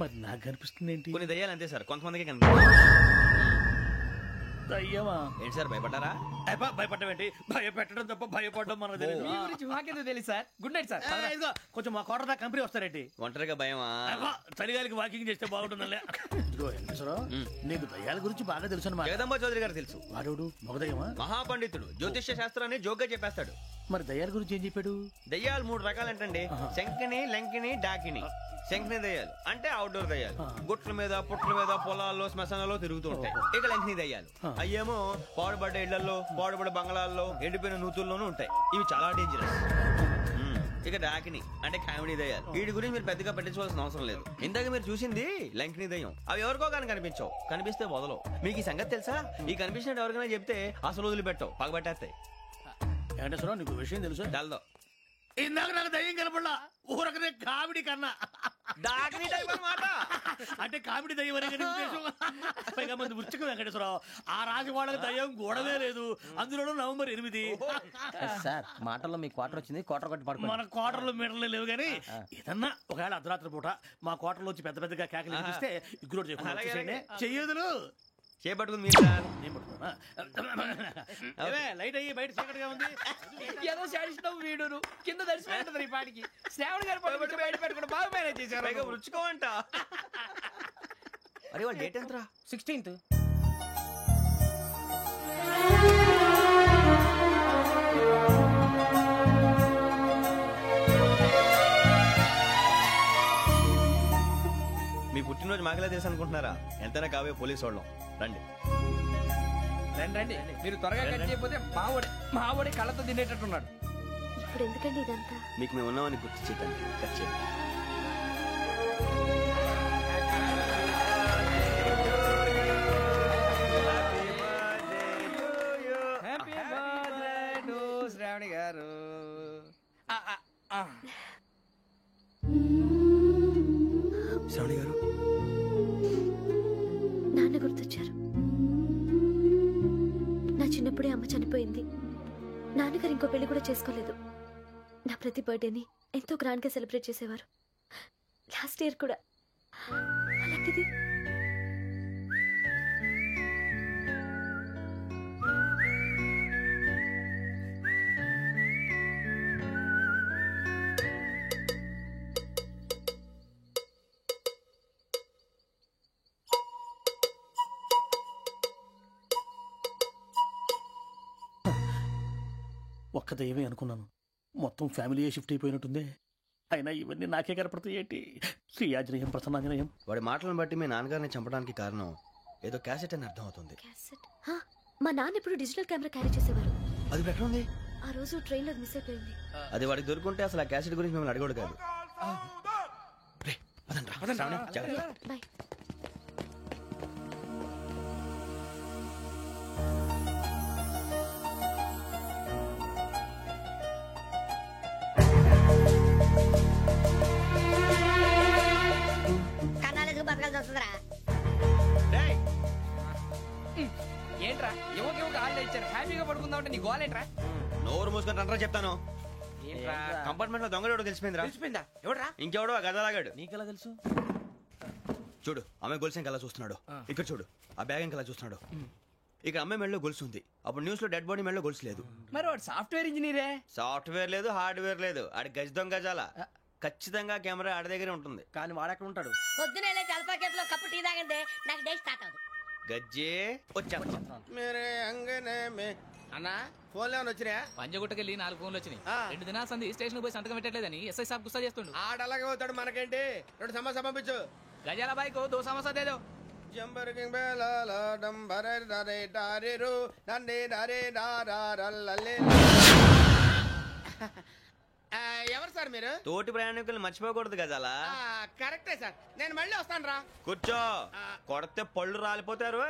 మరి నాకు కనిపిస్తుంది ఏంటి? కొన్ని దయ్యాలు అంతే సార్, కొంతమందికి కనిపిస్తుంది. దయ్యమా? ఏంటి సార్ భయపడ్డారా? భయపడడం ఏంటి? భయపెట్టడం తప్ప భయపడడం మనకు తెలియదు. మీ గురించి మాకేందో తెలుసు సార్. Good night sir. ఇదిగో కొంచెం మా కోట దాకా కంపెనీ వస్తారేంటి? ఒంటరిగా భయమా? చలిగాలికి వాకింగ్ చేస్తే బాగుంటుందిలే. ఇదిగో వెంకటేశ్వరరావు, నీకు దయ్యాల గురించి బాగా తెలుసు అన్నమాట. జగదంబ చౌదరి గారు తెలుసు. వాడోడు మగదయ్యమా? మహాపండితుడు, జ్యోతిష్య శాస్త్రాన్ని జోగ్గా చెప్పేస్తాడు. మరి దయ్యాల గురించి ఏం చెప్పాడు? దయ్యాలు 3 రకాలంటండి. శంకిని, లంకిని, డాకిని. శంకిని దయ్యాలు అంటే అవుట్డోర్ దయ్యాలు, గుట్ల మీద పుట్ల మీద పొలాల్లో శ్మశానాల్లో తిరుగుతూ ఉంటాయి. ఇక లంకిని దయ్యాలు అయ్యేమో పాడుబడ్డ ఇళ్లలో, పాడుబడ్డ బంగ్లాల్లో, ఎండిపోయిన నూతుల్లోనూ ఉంటాయి. ఇవి చాలా డేంజరస్. ఇక డాకిని అంటే కామెడీ దయ్యాలు. వీటి గురించి మీరు పెద్దగా పట్టించుకోవాల్సిన అవసరం లేదు. ఇందాక మీరు చూసింది లంకిని దయ్యం. అవి ఎవరికో కానీ కనిపించవు, కనిపిస్తే వదలవు. మీకు ఈ సంగతి తెలుసా? ఈ కనిపించినట్టు ఎవరికైనా చెప్తే అసలు వదిలిపెట్టవు, పగబట్టేస్తాయి. వెంకటేశ్వరరావు, నీకు విషయం తెలుసు? డల్దో ఇందాక నాకు దయ్యం కనపడలా, ఊరకనే కామెడీ కన్నా. డాకిని టైప్ అన్నమాట. అంటే కామెడీ దయ్యం అనే ఉద్దేశం. పైగా మంది ఉచ్చక వెంకటేశ్వరరావు, ఆ రాజు వాళ్ళకి దయ్యం గోడవే లేదు. అందులోనూ నవంబర్ 8. సార్ మాటల్లో మీ క్వార్టర్ వచ్చింది, క్వార్టర్ కొట్టి పడుకో. మన క్వార్టర్లో మీటర్లు లేవు కానీ ఏదన్నా ఒకవేళ అర్ధరాత్రి పూట మా క్వార్టర్లో వచ్చి పెద్ద పెద్దగా కేకలు వినిపిస్తే ఇగ్గురు చెయ్యదులు చేపట్టుకుంది మీరు సార్. నేను పట్టుకున్నా. లైట్ అయ్యి బయట చీకటిగా ఉంది. ఏదో శాడిస్తావు వీడును కింద దర్శనం ఈ పాటికి. శ్రావణ్ గారు బయట పెట్టుకుంటే బాగా మేనేజ్ చేశారు. రుచుకోవంట. అరే వాళ్ళ డేట్ ఎంతరా? 16th. మీ పుట్టినరోజు మాకలే తెలుసు అనుకుంటున్నారా? ఎంతైనా కావే పోలీసు వాళ్ళం. రండి. రండి మీరు త్వరగా కట్ చేయకపోతే మావడి కళ్ళతో తినేటట్టున్నాడు. ఇప్పుడు ఎందుకండి ఇదంతా? మీకు మేము ఉన్నామని గుర్తు చేద్దాం. కట్ చేయండి. శ్రావణి గారు శ్రావణి గారు నాన్న గుర్తొచ్చారు. నా చిన్నప్పుడే అమ్మ చనిపోయింది. నాన్నగారు ఇంకో పెళ్లి కూడా చేసుకోలేదు. నా ప్రతి బర్త్డేని ఎంతో గ్రాండ్ గా సెలబ్రేట్ చేసేవారు. లాస్ట్ ఇయర్ కూడా. అలాంటిది ఒక్క దయ్యమే అనుకున్నాను. మొత్తం ఫ్యామిలీయే షిఫ్ట్ అయిపోయినట్టుందే. అయినా ఇవన్నీ నాకే కనపడతాయి ఏంటి? శ్రీ ఆంజనేయం ప్రసన్నాంజనేయం. వాడి మాటలను బట్టి మీ నాన్నగారిని చంపడానికి కారణం ఏదో క్యాసెట్ అని అర్థం అవుతుంది. మా నాన్న ఇప్పుడు డిజిటల్ కెమెరా క్యారీ చేసేవారు. అది ఎక్కడ ఉంది? ఆ రోజు ట్రైన్ లో మిస్ అయిపోయింది. అది వాడికి దొరుకుంటే అసలు ఆ క్యాసెట్ గురించి మిమ్మల్ని అడగడు కాదు. బాయ్. ఏంట్రా యువక ఆళ్ళు ఇచ్చారు, హ్యాపీగా పడుకుందాం అంటే నీ గోలేంట్రా? నోరు మూసుకొని రండ్రా చెప్తాను. కంపార్ట్మెంట్ లో దొంగడు తెలిసిపోయిందిరా. తెలిసిపోయిందా? ఎవడ్రా? ఇంకెవడో ఆ గదలాగాడు. నీకెలా తెలుసు? చూడు అమ్మాయి గొలుసు ఇంకలా చూస్తున్నాడు. ఇక్కడ చూడు ఆ బ్యాగ్ ఇంకలా చూస్తున్నాడు. ఇక్కడ అమ్మాయి మెడలో గొలుసు ఉంది. అప్పుడు న్యూస్ లో డెడ్ బాడీ మెడలో గొలుసు లేదు. మరి వాడు సాఫ్ట్వేర్ ఇంజనీరే. సాఫ్ట్వేర్ లేదు, హార్డ్వేర్ లేదు. ఆడి గజ దొంగ గజాల. ఖచ్చితంగా కెమెరా ఆడి దగ్గరే ఉంటుంది. కానీ వాడెక్కడ ఉంటాడు? పొద్దునే లేచి అల్ఫా కేఫ్ లో కప్పు టీ తాగిందే నాకు డే స్టార్ట్ అవుతుంది. గజ్జే వచ్చా అన్నా ఫోన్లో ఏమైనా వచ్చినాయా? పంజగుట్టకెళ్ళి 4 ఫోన్లు వచ్చినాయి. 2 దినాల సంది స్టేషన్ పోయి సంతకం పెట్టలేదని ఎస్ఐ సాబ్ గుస్తా చేస్తుండు. ఆడలాగే పోతాడు, మనకేంటి? 2 సమస్య పంపించు. గజాల బైక్ 2 సమస్య దేదో. జంబరకింగ్ బేలాల డంబరే దరే దారిరు నందే దరే దారల్లలే. ఎవరు సార్ మీరు? తోటి ప్రయాణికులు మర్చిపోకూడదు గజాల. కరెక్టే సార్, నేను మళ్ళీ వస్తాను రా. కూర్చో, కొడితే పళ్ళు రాలిపోతారు.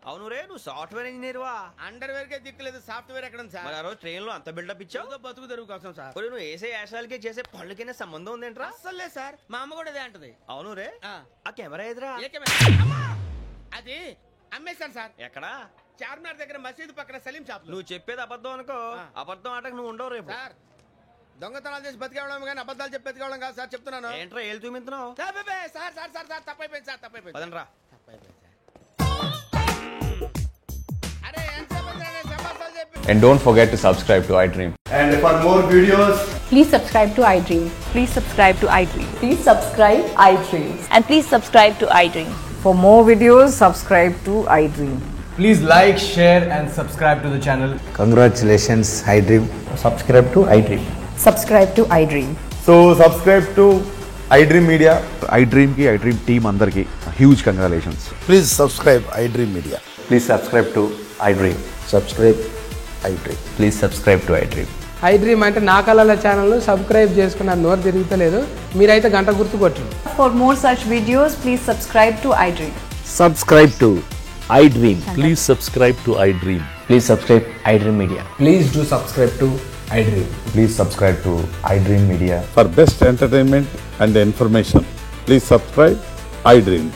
అవును రే, నువ్వు సాఫ్ట్వేర్ ఇంజనీర్ వా? అండర్వేర్ కే దిక్కులేదు, సాఫ్ట్వేర్ ఎక్కడ సార్? మరి ఆ రోజు ట్రైన్ లో అంత బిల్డప్ ఇచ్చావు. బతుకు తెరుగు కోసం సార్. నువ్వు వేసే యాశాలకి చేసే పళ్ళకైనా సంబంధం ఉందేంట్రా? అస్సలు లేదు సార్, మా అమ్మ కూడా అదే అంటది. అవును రే, ఆ కెమెరా ఎదురా? అది అమ్మేశాను సార్. ఎక్కడా? చార్మినార్ దగ్గర మసీదు పక్కన సలీం షాప్. నువ్వు చెప్పేది అబద్ధం అనుకో. అబద్ధం ఆటకు నువ్వు ఉండవు రేపు. సార్ దొంగతనాలు చేసి బతికేవడం కానీ అబద్ధాలు చెప్పి బతికేవడం కాదు సార్, చెప్తున్నాను. ఏంట్రా ఏళ్ళు చూపించినావు? సార్ సార్ సార్ సార్ తప్పైపోయింది సార్, తప్పైపోయింది. పదండ్రా. అరే ఎంతసేపు సమాసాలు చెప్పి. And don't forget to subscribe to iDream. And for more videos, please subscribe to iDream. Please subscribe to iDream. Please subscribe iDream. And please subscribe to iDream. For more videos, subscribe to iDream. please like, share and subscribe to the channel. Congratulations, iDream. Subscribe to iDream. Subscribe to iDream. So subscribe to iDream Media. iDream ki iDream team andarki huge congratulations. Please subscribe iDream Media. Please subscribe to iDream. Subscribe iDream. Please subscribe to iDream. iDream అంటే నా కళల channel subscribe చేసుకున్న నోరు తిరుగుతలేదు, మీరైతే గంట గుర్తు కొట్టండి. For more such videos, please subscribe to iDream. Subscribe to iDream. Please subscribe to iDream. Please subscribe iDream Media. Please do subscribe to iDream. Please subscribe to iDream Media. For best entertainment and information, please subscribe iDream.